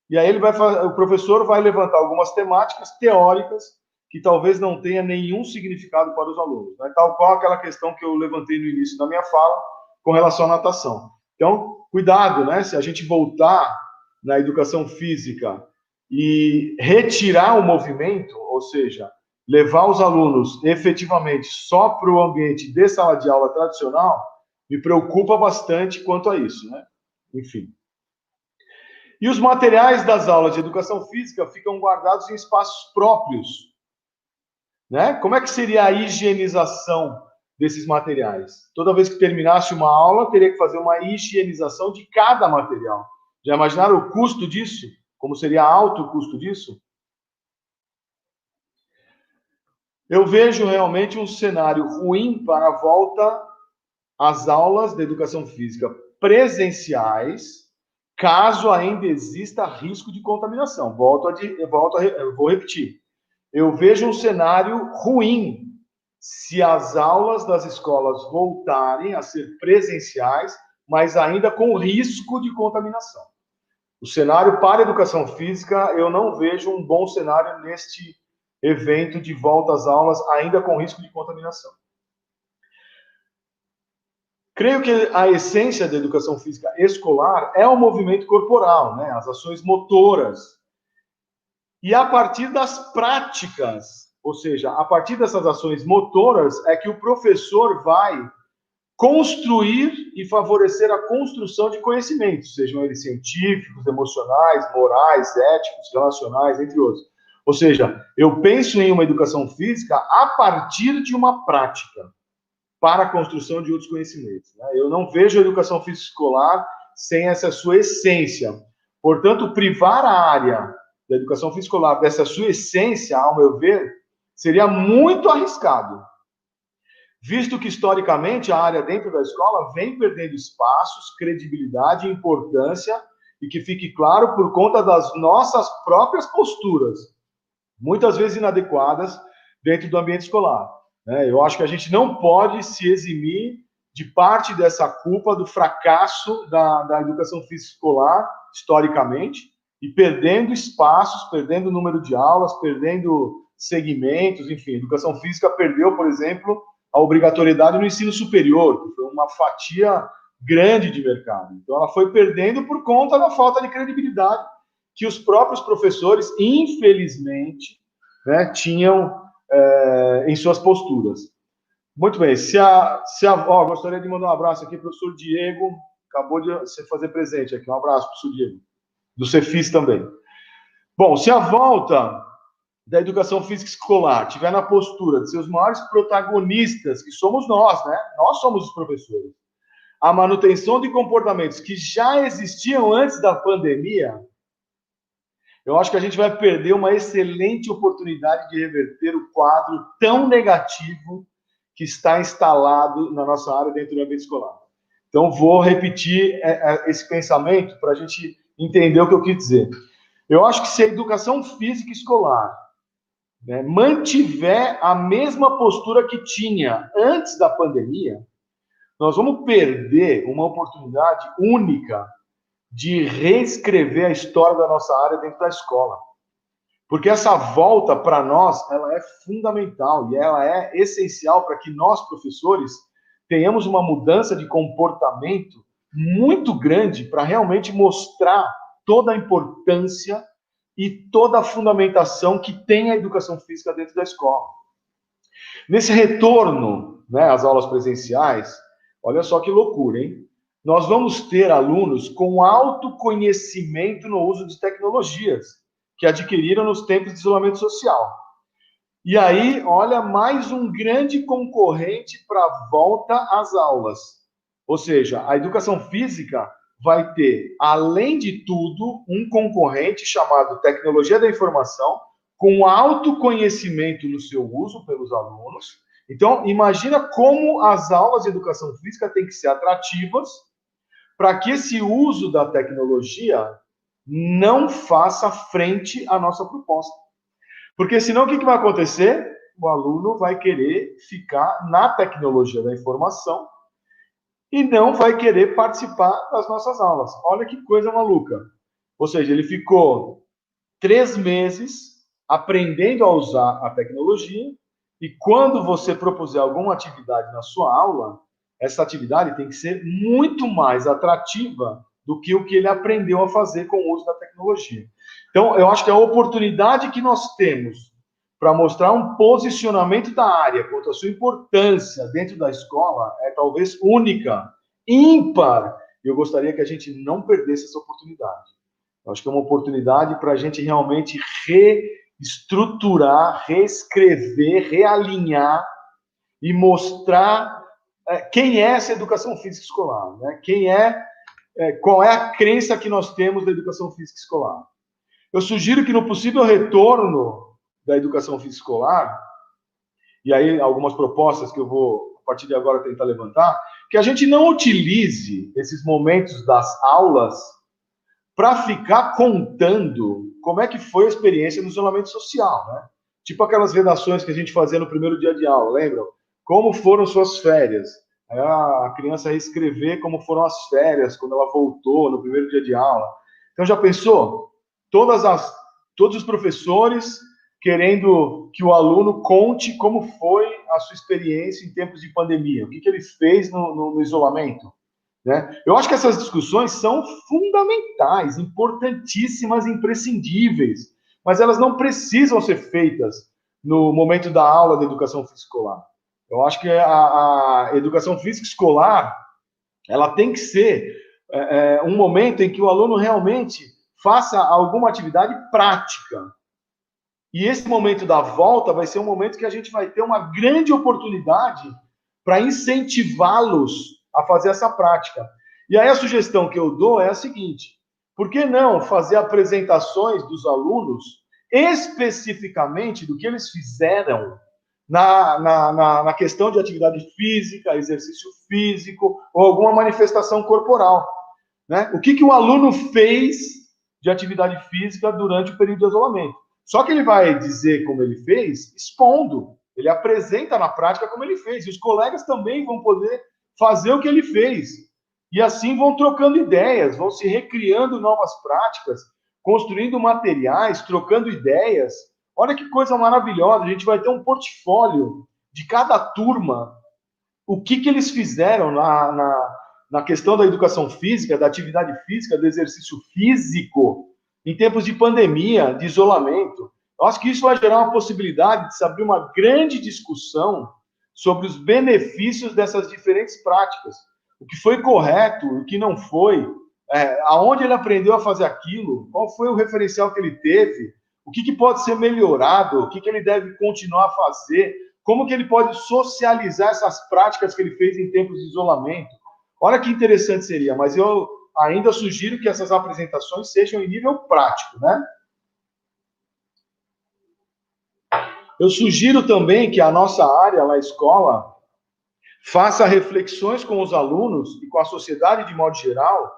[SPEAKER 2] E aí o professor vai levantar algumas temáticas teóricas que talvez não tenha nenhum significado para os alunos, né? Tal qual aquela questão que eu levantei no início da minha fala com relação à natação. Então, cuidado, né? Se a gente voltar na educação física e retirar o movimento, ou seja, levar os alunos efetivamente só para o ambiente de sala de aula tradicional, me preocupa bastante quanto a isso, né? Enfim. E os materiais das aulas de educação física ficam guardados em espaços próprios, né? Como é que seria a higienização desses materiais? Toda vez que terminasse uma aula, teria que fazer uma higienização de cada material. Já imaginaram o custo disso? Como seria alto o custo disso? Eu vejo realmente um cenário ruim para a volta às aulas de educação física presenciais, caso ainda exista risco de contaminação. Vou repetir. Eu vejo um cenário ruim se as aulas das escolas voltarem a ser presenciais, mas ainda com risco de contaminação. O cenário para a educação física, eu não vejo um bom cenário neste evento de volta às aulas, ainda com risco de contaminação. Creio que a essência da educação física escolar é o movimento corporal, né? As ações motoras. E a partir das práticas, ou seja, a partir dessas ações motoras, é que o professor vai construir e favorecer a construção de conhecimentos, sejam eles científicos, emocionais, morais, éticos, relacionais, entre outros. Ou seja, eu penso em uma educação física a partir de uma prática para a construção de outros conhecimentos, né? Eu não vejo a educação física escolar sem essa sua essência. Portanto, privar a área da educação física escolar dessa sua essência, ao meu ver, seria muito arriscado. Visto que, historicamente, a área dentro da escola vem perdendo espaços, credibilidade e importância, e que fique claro por conta das nossas próprias posturas, muitas vezes inadequadas, dentro do ambiente escolar. Eu acho que a gente não pode se eximir de parte dessa culpa do fracasso da educação física escolar, historicamente, e perdendo espaços, perdendo número de aulas, perdendo segmentos, enfim. A educação física perdeu, por exemplo, a obrigatoriedade no ensino superior, que foi uma fatia grande de mercado. Então, ela foi perdendo por conta da falta de credibilidade que os próprios professores, infelizmente, né, tinham em suas posturas. Muito bem. Gostaria de mandar um abraço aqui para o professor Diego, acabou de se fazer presente aqui. Um abraço, professor Diego, do Cefis também. Bom, se a volta da educação física escolar tiver na postura de seus maiores protagonistas, que somos nós, né? Nós somos os professores. A manutenção de comportamentos que já existiam antes da pandemia, eu acho que a gente vai perder uma excelente oportunidade de reverter o quadro tão negativo que está instalado na nossa área dentro do ambiente escolar. Então, vou repetir esse pensamento para a gente entender o que eu quis dizer. Eu acho que se a educação física escolar, né, mantiver a mesma postura que tinha antes da pandemia, nós vamos perder uma oportunidade única de reescrever a história da nossa área dentro da escola. Porque essa volta, para nós, ela é fundamental e ela é essencial para que nós, professores, tenhamos uma mudança de comportamento muito grande para realmente mostrar toda a importância e toda a fundamentação que tem a educação física dentro da escola. Nesse retorno, né, às aulas presenciais, olha só que loucura, hein? Nós vamos ter alunos com autoconhecimento no uso de tecnologias que adquiriram nos tempos de isolamento social. E aí, olha, mais um grande concorrente para a volta às aulas. Ou seja, a educação física vai ter, além de tudo, um concorrente chamado tecnologia da informação, com autoconhecimento no seu uso pelos alunos. Então, imagina como as aulas de educação física têm que ser atrativas para que esse uso da tecnologia não faça frente à nossa proposta. Porque senão o que vai acontecer? O aluno vai querer ficar na tecnologia da informação e não vai querer participar das nossas aulas. Olha que coisa maluca. Ou seja, ele ficou 3 meses aprendendo a usar a tecnologia e quando você propuser alguma atividade na sua aula, essa atividade tem que ser muito mais atrativa do que o que ele aprendeu a fazer com o uso da tecnologia. Então, eu acho que a oportunidade que nós temos para mostrar um posicionamento da área quanto à sua importância dentro da escola é talvez única, ímpar. E eu gostaria que a gente não perdesse essa oportunidade. Eu acho que é uma oportunidade para a gente realmente reestruturar, reescrever, realinhar e mostrar quem é essa educação física escolar, né? Qual é a crença que nós temos da educação física escolar. Eu sugiro que no possível retorno da educação física escolar, e aí algumas propostas que eu vou, a partir de agora, tentar levantar, que a gente não utilize esses momentos das aulas para ficar contando como é que foi a experiência no isolamento social, né? Tipo aquelas redações que a gente fazia no primeiro dia de aula, lembram? Como foram suas férias? Aí a criança ia escrever como foram as férias quando ela voltou no primeiro dia de aula. Então já pensou? Todos os professores querendo que o aluno conte como foi a sua experiência em tempos de pandemia, o que ele fez no isolamento, né? Eu acho que essas discussões são fundamentais, importantíssimas, imprescindíveis, mas elas não precisam ser feitas no momento da aula de educação física escolar. Eu acho que a educação física escolar ela tem que ser um momento em que o aluno realmente faça alguma atividade prática. E esse momento da volta vai ser um momento que a gente vai ter uma grande oportunidade para incentivá-los a fazer essa prática. E aí a sugestão que eu dou é a seguinte: por que não fazer apresentações dos alunos especificamente do que eles fizeram na questão de atividade física, exercício físico ou alguma manifestação corporal, né? O que o aluno fez de atividade física durante o período de isolamento. Só que ele vai dizer como ele fez, expondo. Ele apresenta na prática como ele fez. E os colegas também vão poder fazer o que ele fez. E assim vão trocando ideias, vão se recriando novas práticas, construindo materiais, trocando ideias. Olha que coisa maravilhosa. A gente vai ter um portfólio de cada turma, o que eles fizeram na questão da educação física, da atividade física, do exercício físico, em tempos de pandemia, de isolamento. Eu acho que isso vai gerar uma possibilidade de se abrir uma grande discussão sobre os benefícios dessas diferentes práticas. O que foi correto, o que não foi, aonde ele aprendeu a fazer aquilo, qual foi o referencial que ele teve, o que pode ser melhorado, o que ele deve continuar a fazer, como que ele pode socializar essas práticas que ele fez em tempos de isolamento. Olha que interessante seria, mas eu ainda sugiro que essas apresentações sejam em nível prático, né? eu sugiro também que a nossa área, a escola, faça reflexões com os alunos e com a sociedade de modo geral,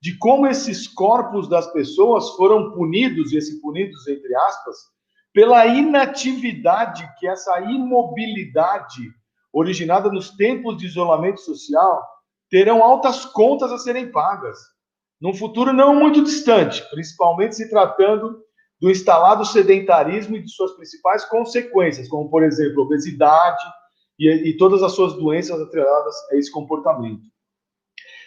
[SPEAKER 2] de como esses corpos das pessoas foram punidos, e esse punidos entre aspas, pela inatividade, que essa imobilidade originada nos tempos de isolamento social terão altas contas a serem pagas, num futuro não muito distante, principalmente se tratando do instalado sedentarismo e de suas principais consequências, como, por exemplo, obesidade e todas as suas doenças atreladas a esse comportamento.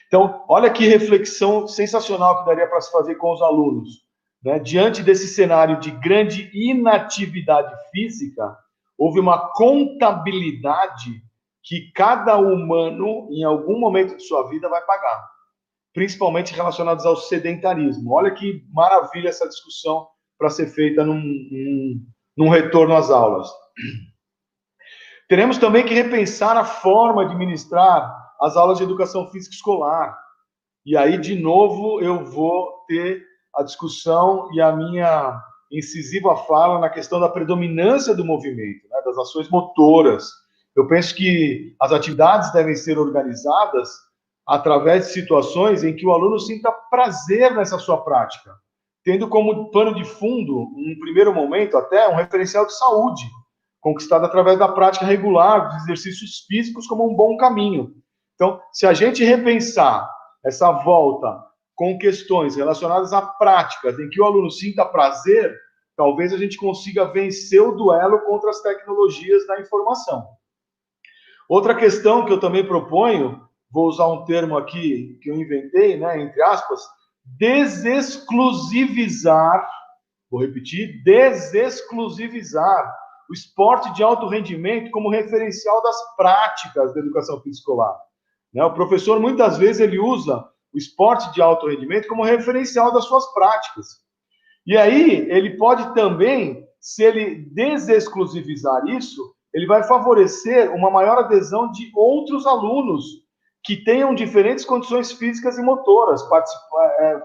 [SPEAKER 2] Então, olha que reflexão sensacional que daria para se fazer com os alunos. Né? Diante desse cenário de grande inatividade física, houve uma contabilidade que cada humano, em algum momento de sua vida, vai pagar, principalmente relacionados ao sedentarismo. Olha que maravilha essa discussão para ser feita num retorno às aulas. Teremos também que repensar a forma de ministrar as aulas de educação física escolar. E aí, de novo, eu vou ter a discussão e a minha incisiva fala na questão da predominância do movimento, né, das ações motoras. Eu penso que as atividades devem ser organizadas através de situações em que o aluno sinta prazer nessa sua prática, tendo como pano de fundo, num primeiro momento, até um referencial de saúde, conquistado através da prática regular dos exercícios físicos como um bom caminho. Então, se a gente repensar essa volta com questões relacionadas a práticas em que o aluno sinta prazer, talvez a gente consiga vencer o duelo contra as tecnologias da informação. Outra questão que eu também proponho, vou usar um termo aqui que eu inventei, né, entre aspas, desexclusivizar, vou repetir, desexclusivizar o esporte de alto rendimento como referencial das práticas da educação física escolar. Né? O professor, muitas vezes, ele usa o esporte de alto rendimento como referencial das suas práticas. E aí, ele pode também, se ele desexclusivizar isso, ele vai favorecer uma maior adesão de outros alunos que tenham diferentes condições físicas e motoras.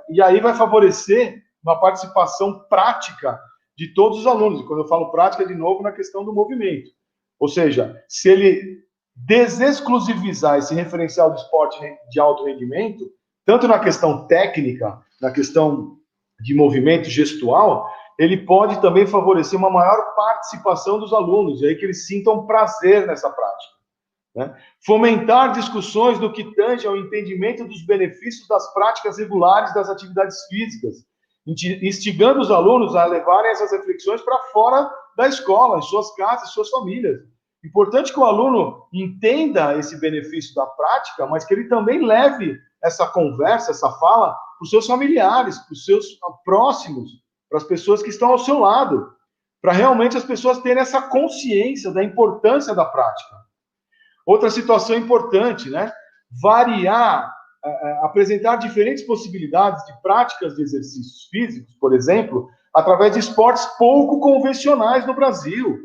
[SPEAKER 2] E aí vai favorecer uma participação prática de todos os alunos. E quando eu falo prática, de novo, na questão do movimento. Ou seja, se ele desexclusivizar esse referencial do esporte de alto rendimento, tanto na questão técnica, na questão de movimento gestual, ele pode também favorecer uma maior participação dos alunos, e aí que eles sintam prazer nessa prática. Né? Fomentar discussões no que tange ao entendimento dos benefícios das práticas regulares das atividades físicas, instigando os alunos a levarem essas reflexões para fora da escola, em suas casas, em suas famílias. Importante que o aluno entenda esse benefício da prática, mas que ele também leve essa conversa, essa fala, para os seus familiares, para os seus próximos, para as pessoas que estão ao seu lado, para realmente as pessoas terem essa consciência da importância da prática. Outra situação importante, né? Variar, apresentar diferentes possibilidades de práticas de exercícios físicos, por exemplo, através de esportes pouco convencionais no Brasil.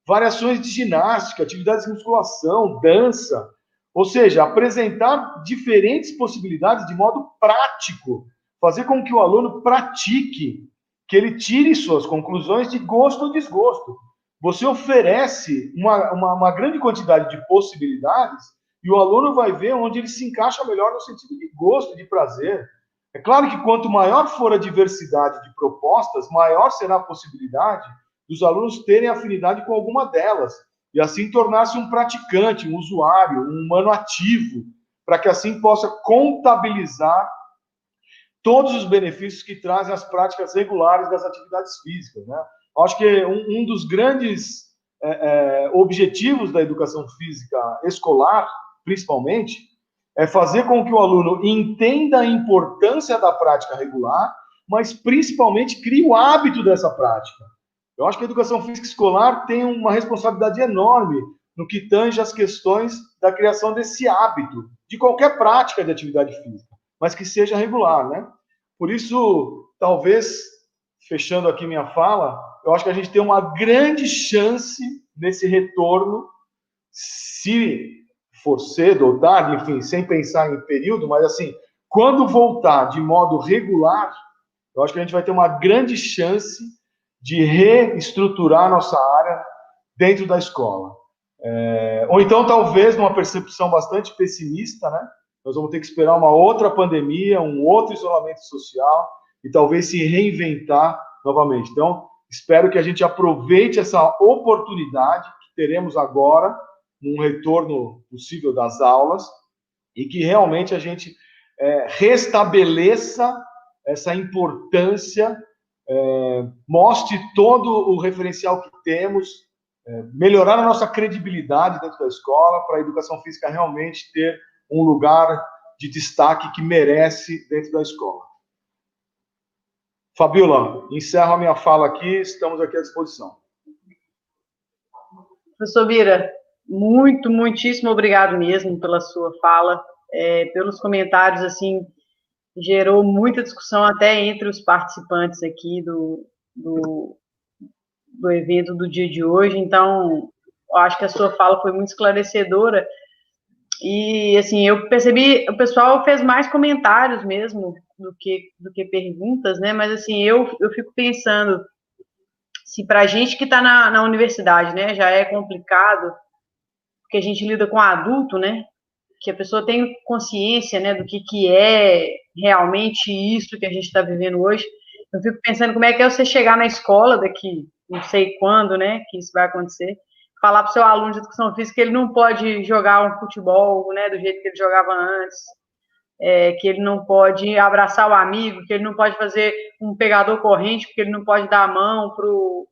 [SPEAKER 2] Variações de ginástica, atividades de musculação, dança. Ou seja, apresentar diferentes possibilidades de modo prático. Fazer com que o aluno pratique, que ele tire suas conclusões de gosto ou desgosto. Você oferece uma grande quantidade de possibilidades e o aluno vai ver onde ele se encaixa melhor no sentido de gosto, de prazer. É claro que quanto maior for a diversidade de propostas, maior será a possibilidade dos alunos terem afinidade com alguma delas e assim tornar-se um praticante, um usuário, um humano ativo, para que assim possa contabilizar todos os benefícios que trazem as práticas regulares das atividades físicas, né? Acho que um dos grandes objetivos da educação física escolar, principalmente, é fazer com que o aluno entenda a importância da prática regular, mas principalmente crie o hábito dessa prática. Eu acho que a educação física escolar tem uma responsabilidade enorme no que tange as questões da criação desse hábito, de qualquer prática de atividade física, mas que seja regular, né? Por isso, talvez, fechando aqui minha fala, eu acho que a gente tem uma grande chance nesse retorno, se for cedo ou tarde, enfim, sem pensar em período, mas assim, quando voltar de modo regular, eu acho que a gente vai ter uma grande chance de reestruturar nossa área dentro da escola. Ou então, talvez, numa percepção bastante pessimista, né? Nós vamos ter que esperar uma outra pandemia, um outro isolamento social e talvez se reinventar novamente. Então, espero que a gente aproveite essa oportunidade que teremos agora, num retorno possível das aulas, e que realmente a gente restabeleça essa importância, mostre todo o referencial que temos, melhorar a nossa credibilidade dentro da escola, para a educação física realmente ter um lugar de destaque que merece dentro da escola. Fabíola, encerro a minha fala aqui, estamos aqui à disposição.
[SPEAKER 1] Professor Bira, muitíssimo obrigado mesmo pela sua fala, pelos comentários, assim, gerou muita discussão até entre os participantes aqui do evento do dia de hoje, então, eu acho que a sua fala foi muito esclarecedora, e, assim, eu percebi, o pessoal fez mais comentários mesmo do que perguntas, né, mas, assim, eu fico pensando, se para a gente que está na universidade, né, já é complicado, porque a gente lida com adulto, né, que a pessoa tem consciência, né, do que é realmente isso que a gente está vivendo hoje. Eu fico pensando como é que é você chegar na escola daqui, não sei quando, né, que isso vai acontecer, falar para o seu aluno de educação física que ele não pode jogar um futebol, né, do jeito que ele jogava antes, que ele não pode abraçar o amigo, que ele não pode fazer um pegador corrente, porque ele não pode dar a mão pro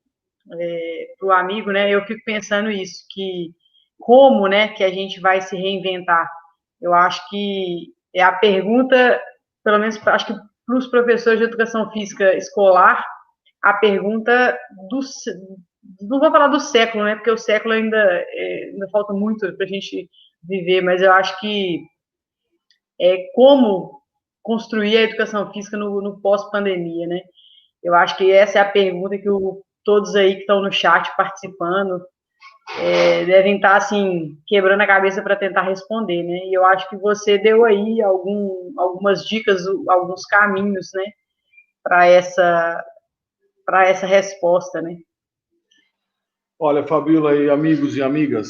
[SPEAKER 1] amigo, né? Eu fico pensando isso, que como, né, que a gente vai se reinventar? Eu acho que é a pergunta, pelo menos acho que para os professores de educação física escolar, a pergunta não vou falar do século, né, porque o século ainda falta muito para a gente viver, mas eu acho que como construir a educação física no pós-pandemia, né? Eu acho que essa é a pergunta que todos aí que estão no chat participando devem estar, assim, quebrando a cabeça para tentar responder, né? E eu acho que você deu aí algumas dicas, alguns caminhos, né, para essa resposta, né?
[SPEAKER 2] Olha, Fabíola e amigos e amigas,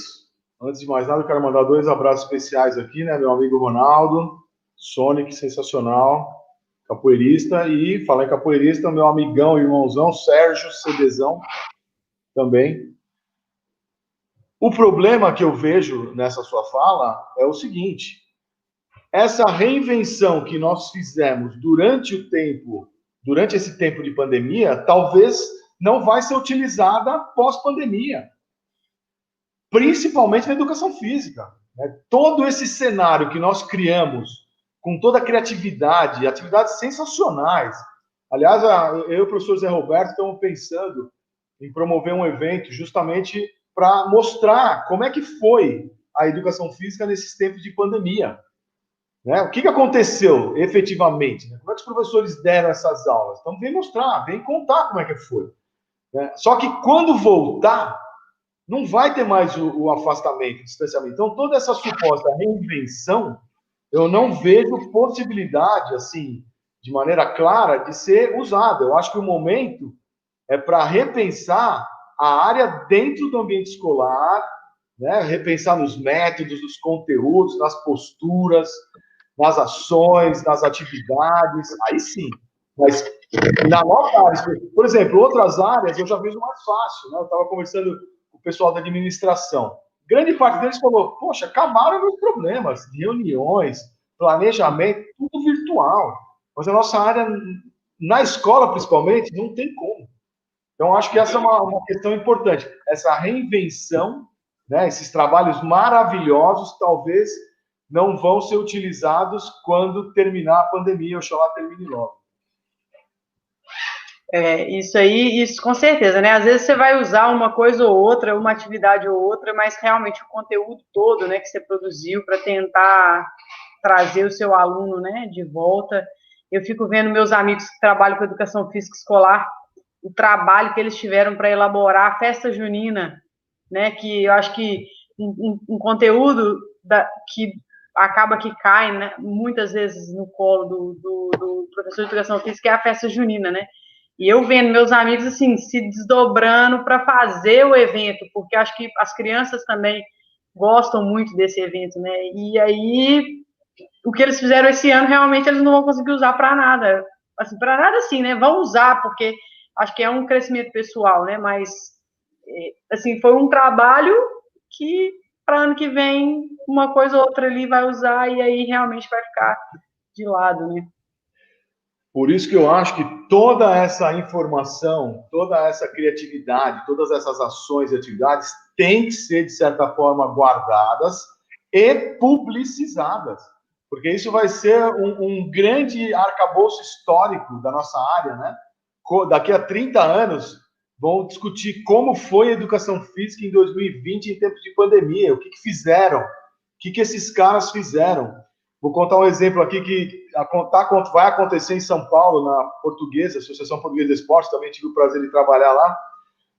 [SPEAKER 2] antes de mais nada, eu quero mandar 2 abraços especiais aqui, né? Meu amigo Ronaldo, Sonic, sensacional, capoeirista, e falar em capoeirista, meu amigão e irmãozão, Sérgio Cedezão, também. O problema que eu vejo nessa sua fala é o seguinte: essa reinvenção que nós fizemos durante esse tempo de pandemia, talvez não vai ser utilizada pós-pandemia, principalmente na educação física, né? Todo esse cenário que nós criamos, com toda a criatividade, atividades sensacionais. Aliás, eu e o professor Zé Roberto estamos pensando em promover um evento justamente para mostrar como é que foi a educação física nesses tempos de pandemia. Né? O que aconteceu efetivamente? Né? Como é que os professores deram essas aulas? Então, vem mostrar, vem contar como é que foi. Né? Só que quando voltar, não vai ter mais o afastamento, o distanciamento. Então, toda essa suposta reinvenção, eu não vejo possibilidade, assim, de maneira clara, de ser usada. Eu acho que o momento é para repensar a área dentro do ambiente escolar, né? Repensar nos métodos, nos conteúdos, nas posturas, nas ações, nas atividades, aí sim. Mas na nossa área, por exemplo, outras áreas eu já vejo mais fácil, né? Eu estava conversando com o pessoal da administração. Grande parte deles falou, poxa, acabaram meus problemas, reuniões, planejamento, tudo virtual. Mas a nossa área, na escola principalmente, não tem como. Então, acho que essa é uma questão importante. Essa reinvenção, né, esses trabalhos maravilhosos, talvez não vão ser utilizados quando terminar a pandemia, oxalá termine logo.
[SPEAKER 1] Isso aí, isso com certeza, né? Às vezes você vai usar uma coisa ou outra, uma atividade ou outra, mas realmente o conteúdo todo, né, que você produziu para tentar trazer o seu aluno, né, de volta. Eu fico vendo meus amigos que trabalham com educação física escolar, o trabalho que eles tiveram para elaborar a festa junina, né, que eu acho que um conteúdo que acaba que cai, né, muitas vezes no colo do professor de educação física, é a festa junina, né? E eu vendo meus amigos, assim, se desdobrando para fazer o evento, porque acho que as crianças também gostam muito desse evento, né? E aí, o que eles fizeram esse ano, realmente eles não vão conseguir usar para nada. Assim, para nada assim, né? Vão usar, porque acho que é um crescimento pessoal, né? Mas, assim, foi um trabalho que, para ano que vem, uma coisa ou outra ali vai usar e aí realmente vai ficar de lado, né?
[SPEAKER 2] Por isso que eu acho que toda essa informação, toda essa criatividade, todas essas ações e atividades têm que ser, de certa forma, guardadas e publicizadas. Porque isso vai ser um grande arcabouço histórico da nossa área, né? Daqui a 30 anos, vão discutir como foi a educação física em 2020, em tempos de pandemia, o que fizeram, o que esses caras fizeram. Vou contar um exemplo aqui que vai acontecer em São Paulo, na Portuguesa, Associação Portuguesa de Esportes, também tive o prazer de trabalhar lá.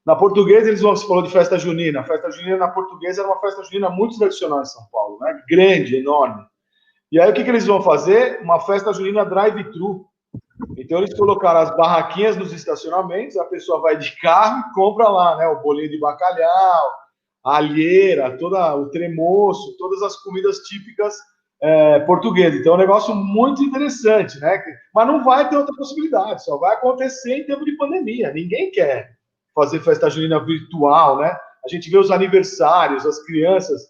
[SPEAKER 2] Na Portuguesa, você falou de festa junina. A festa junina na Portuguesa era uma festa junina muito tradicional em São Paulo, né? Grande, enorme. E aí, o que eles vão fazer? Uma festa junina drive-thru. Então, eles colocaram as barraquinhas nos estacionamentos, a pessoa vai de carro e compra lá, né? O bolinho de bacalhau, a alheira, o tremoço, todas as comidas típicas portuguesas. Então, é um negócio muito interessante, né? Mas não vai ter outra possibilidade, só vai acontecer em tempo de pandemia. Ninguém quer fazer festa junina virtual, né? A gente vê os aniversários, as crianças,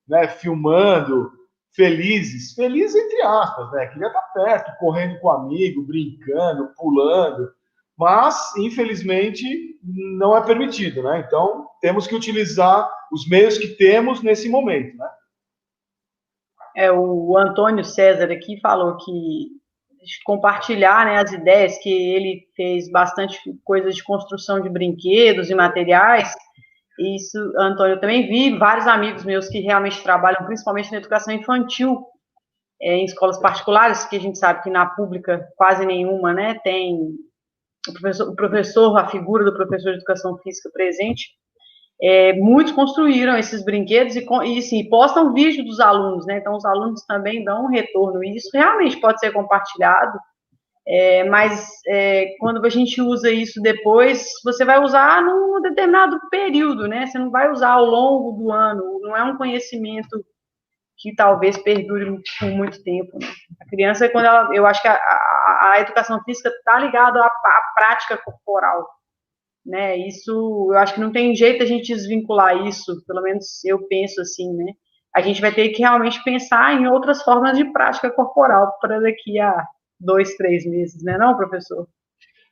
[SPEAKER 2] né, filmando, felizes entre aspas, né? Queria estar perto, correndo com o amigo, brincando, pulando, mas, infelizmente, não é permitido, né? Então, temos que utilizar os meios que temos nesse momento, né?
[SPEAKER 1] O Antônio César aqui falou que compartilhar, né, as ideias, que ele fez bastante coisa de construção de brinquedos e materiais. Isso, Antônio, eu também vi vários amigos meus que realmente trabalham principalmente na educação infantil, em escolas particulares, que a gente sabe que na pública quase nenhuma, né, tem o professor, a figura do professor de educação física presente. Muitos construíram esses brinquedos e assim, postam vídeo dos alunos, né? Então, os alunos também dão um retorno, e isso realmente pode ser compartilhado, mas quando a gente usa isso depois, você vai usar num determinado período, né? Você não vai usar ao longo do ano, não é um conhecimento que talvez perdure por muito tempo, né? A criança, eu acho que a educação física está ligada à prática corporal, né? Isso, eu acho que não tem jeito a gente desvincular isso, pelo menos eu penso assim, né? A gente vai ter que realmente pensar em outras formas de prática corporal para daqui a 2, 3 meses, né, não, professor?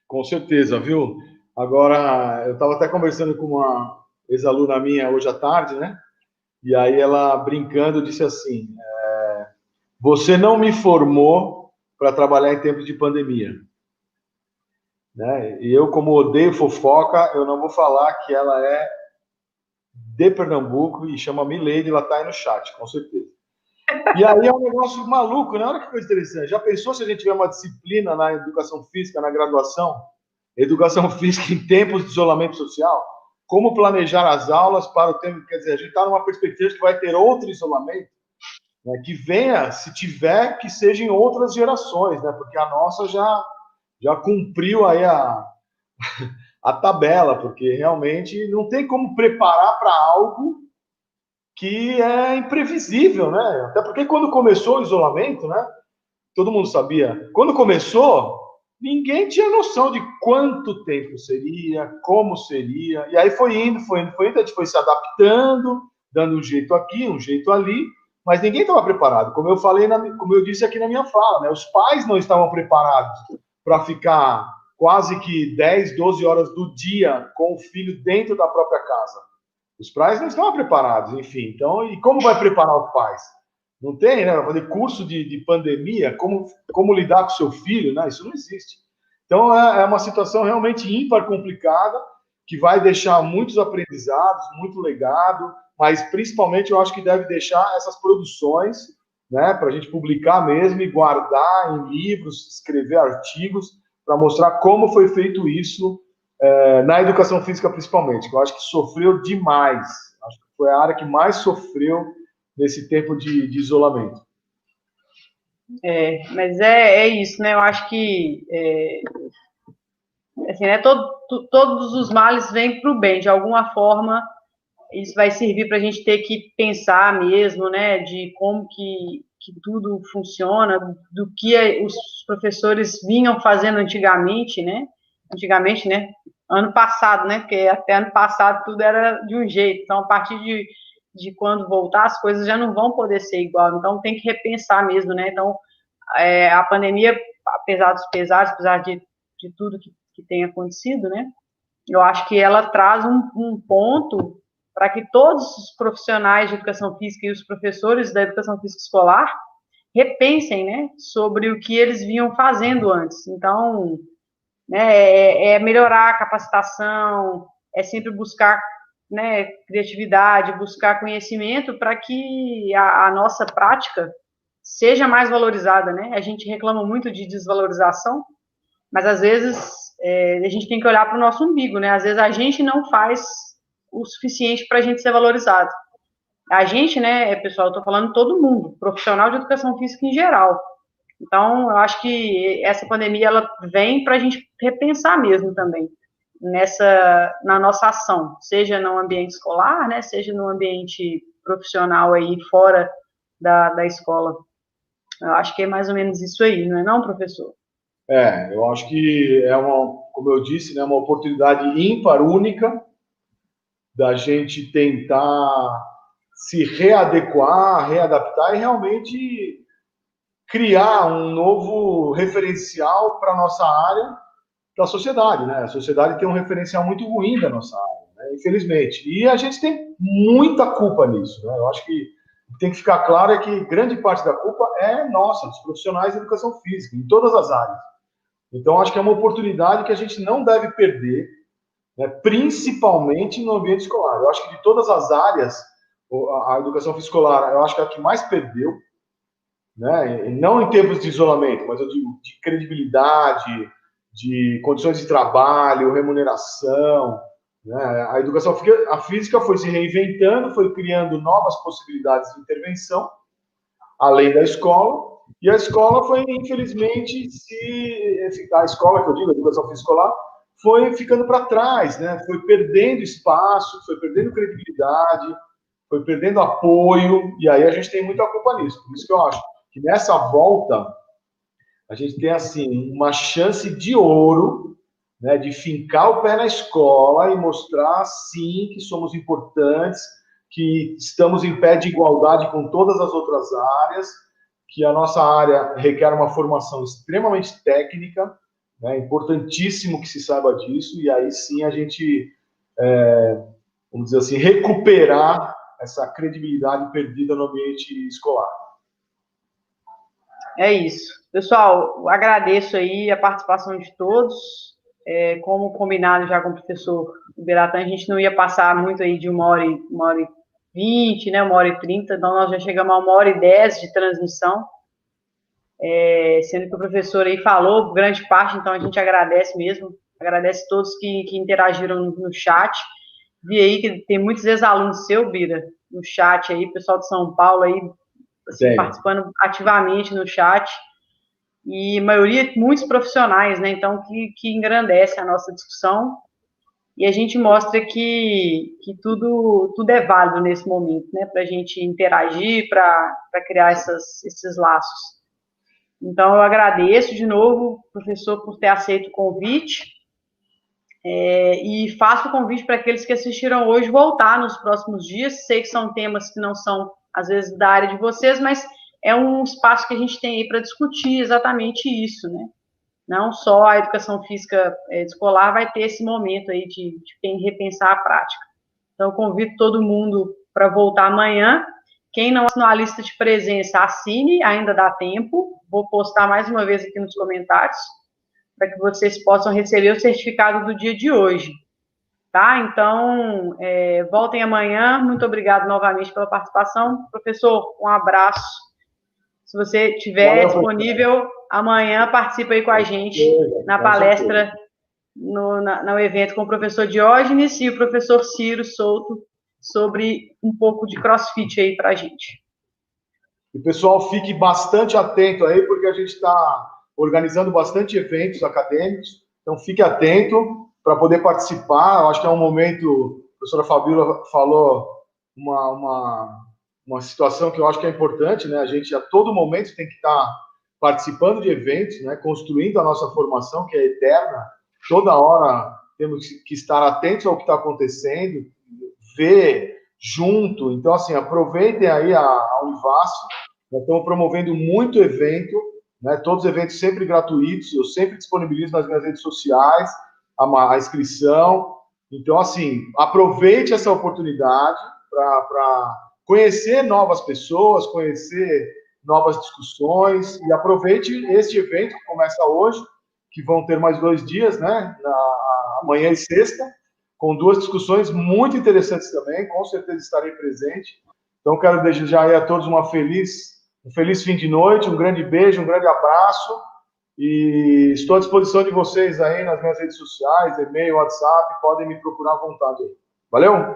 [SPEAKER 2] Com certeza, viu? Agora, eu estava até conversando com uma ex-aluna minha hoje à tarde, né? E aí ela, brincando, disse assim: você não me formou para trabalhar em tempos de pandemia. Né? E eu, como odeio fofoca, eu não vou falar que ela é de Pernambuco e chama Milady, ela está aí no chat, com certeza. E aí é um negócio maluco, né? Olha que coisa interessante. Já pensou se a gente tiver uma disciplina na educação física, na graduação? Educação física em tempos de isolamento social? Como planejar as aulas para o tempo? Quer dizer, a gente está numa perspectiva de que vai ter outro isolamento, né? Que venha, se tiver, que seja em outras gerações, né? Porque a nossa já cumpriu aí a tabela, porque realmente não tem como preparar para algo que é imprevisível, né? Até porque quando começou o isolamento, né? Todo mundo sabia. Quando começou, ninguém tinha noção de quanto tempo seria, como seria. E aí foi indo, a gente foi se adaptando, dando um jeito aqui, um jeito ali, mas ninguém estava preparado. Como eu falei, como eu disse aqui na minha fala, né? Os pais não estavam preparados para ficar quase que 10, 12 horas do dia com o filho dentro da própria casa. Os pais não estavam preparados, enfim. Então, e como vai preparar os pais? Não tem, né? Vai fazer curso de pandemia, como lidar com seu filho, né? Isso não existe. Então, é uma situação realmente ímpar, complicada, que vai deixar muitos aprendizados, muito legado, mas principalmente eu acho que deve deixar essas produções, né, para a gente publicar mesmo e guardar em livros, escrever artigos, para mostrar como foi feito isso na educação física, principalmente, que eu acho que sofreu demais. Acho que foi a área que mais sofreu nesse tempo de isolamento.
[SPEAKER 1] Mas é isso, né? Eu acho que assim, né, todos os males vêm para o bem, de alguma forma, isso vai servir para a gente ter que pensar mesmo, né, de como que tudo funciona, do que os professores vinham fazendo antigamente, né, ano passado, né, porque até ano passado tudo era de um jeito, então a partir de quando voltar, as coisas já não vão poder ser igual, então tem que repensar mesmo, né, então a pandemia, apesar dos pesares, apesar de tudo que tem acontecido, né, eu acho que ela traz um ponto para que todos os profissionais de educação física e os professores da educação física escolar repensem, né, sobre o que eles vinham fazendo antes. Então, né, melhorar a capacitação, é sempre buscar, né, criatividade, buscar conhecimento para que a nossa prática seja mais valorizada, né? A gente reclama muito de desvalorização, mas às vezes a gente tem que olhar para o nosso umbigo, né? Às vezes a gente não faz o suficiente para a gente ser valorizado. A gente, né, pessoal, eu estou falando todo mundo, profissional de educação física em geral. Então, eu acho que essa pandemia ela vem para a gente repensar mesmo também na nossa ação, seja no ambiente escolar, né, seja no ambiente profissional aí fora da escola. Eu acho que é mais ou menos isso aí, não é não, professor?
[SPEAKER 2] Eu acho que como eu disse, né, uma oportunidade ímpar, única, da gente tentar se readequar, readaptar e realmente criar um novo referencial para a nossa área, para a sociedade, né? A sociedade tem um referencial muito ruim da nossa área, né? Infelizmente. E a gente tem muita culpa nisso, né? Eu acho que tem que ficar claro é que grande parte da culpa é nossa, dos profissionais de educação física, em todas as áreas. Então, acho que é uma oportunidade que a gente não deve perder, né? Principalmente no ambiente escolar. Eu acho que de todas as áreas, a educação física escolar, eu acho que é a que mais perdeu, né? Não em termos de isolamento, mas eu digo de credibilidade, de condições de trabalho, remuneração, né? A educação física foi se reinventando, foi criando novas possibilidades de intervenção, além da escola, e a escola foi, infelizmente, a escola que eu digo, a educação física escolar, foi ficando para trás, né? Foi perdendo espaço, foi perdendo credibilidade, foi perdendo apoio, e aí a gente tem muita culpa nisso. Por isso que eu acho que nessa volta a gente tem assim uma chance de ouro, né, de fincar o pé na escola e mostrar sim que somos importantes, que estamos em pé de igualdade com todas as outras áreas, que a nossa área requer uma formação extremamente técnica, né, importantíssimo que se saiba disso, e aí sim a gente, vamos dizer assim, recuperar essa credibilidade perdida no ambiente escolar.
[SPEAKER 1] É isso. Pessoal, agradeço aí a participação de todos. Como combinado já com o professor Beratã, a gente não ia passar muito aí de 1h20, né, 1h30, então nós já chegamos a 1h10 de transmissão, sendo que o professor aí falou grande parte, então a gente agradece mesmo, agradece todos que interagiram no chat. Vi aí que tem muitos ex-alunos seu, Bira, no chat aí, pessoal de São Paulo aí, assim, participando ativamente no chat, e a maioria, muitos profissionais, né, então, que engrandece a nossa discussão, e a gente mostra que tudo é válido nesse momento, né, para a gente interagir, para criar esses laços. Então, eu agradeço de novo, professor, por ter aceito o convite, e faço o convite para aqueles que assistiram hoje voltar nos próximos dias. Sei que são temas que não são, às vezes, da área de vocês, mas é um espaço que a gente tem aí para discutir exatamente isso, né? Não só a educação física escolar vai ter esse momento aí de repensar a prática. Então, eu convido todo mundo para voltar amanhã. Quem não assinou a lista de presença, assine, ainda dá tempo. Vou postar mais uma vez aqui nos comentários, para que vocês possam receber o certificado do dia de hoje, tá? Então, voltem amanhã. Muito obrigado novamente pela participação. Professor, um abraço. Se você estiver disponível, amanhã participe aí com a gente na palestra, no evento com o professor Diógenes e o professor Ciro Souto, sobre um pouco de crossfit aí para a gente.
[SPEAKER 2] E, pessoal, fique bastante atento aí, porque a gente está organizando bastante eventos acadêmicos. Então, fique atento para poder participar. Eu acho que é um momento, a professora Fabíola falou uma situação que eu acho que é importante, né? A gente, a todo momento, tem que estar participando de eventos, né? Construindo a nossa formação, que é eterna. Toda hora temos que estar atentos ao que está acontecendo, ver junto. Então, assim, aproveitem aí a Univasf. Nós estamos promovendo muito evento, né? Todos os eventos sempre gratuitos. Eu sempre disponibilizo nas minhas redes sociais a inscrição. Então, assim, aproveite essa oportunidade para conhecer novas pessoas, conhecer novas discussões, e aproveite este evento que começa hoje, que vão ter mais 2 dias, né? Amanhã e sexta, com 2 discussões muito interessantes também, com certeza estarei presente. Então, quero desejar aí a todos um feliz fim de noite, um grande beijo, um grande abraço, e estou à disposição de vocês aí nas minhas redes sociais, e-mail, WhatsApp, podem me procurar à vontade aí. Valeu?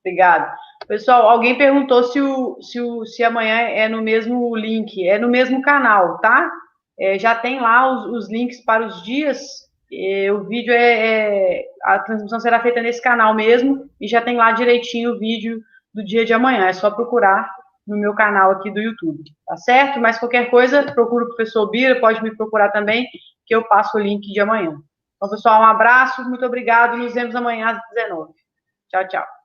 [SPEAKER 1] Obrigado. Pessoal, alguém perguntou se amanhã é no mesmo link, é no mesmo canal, tá? Já tem lá os links para os dias. O vídeo a transmissão será feita nesse canal mesmo, e já tem lá direitinho o vídeo do dia de amanhã. É só procurar no meu canal aqui do YouTube, tá certo? Mas qualquer coisa, procura o professor Bira, pode me procurar também, que eu passo o link de amanhã. Então, pessoal, um abraço, muito obrigado, nos vemos amanhã às 19h. Tchau, tchau.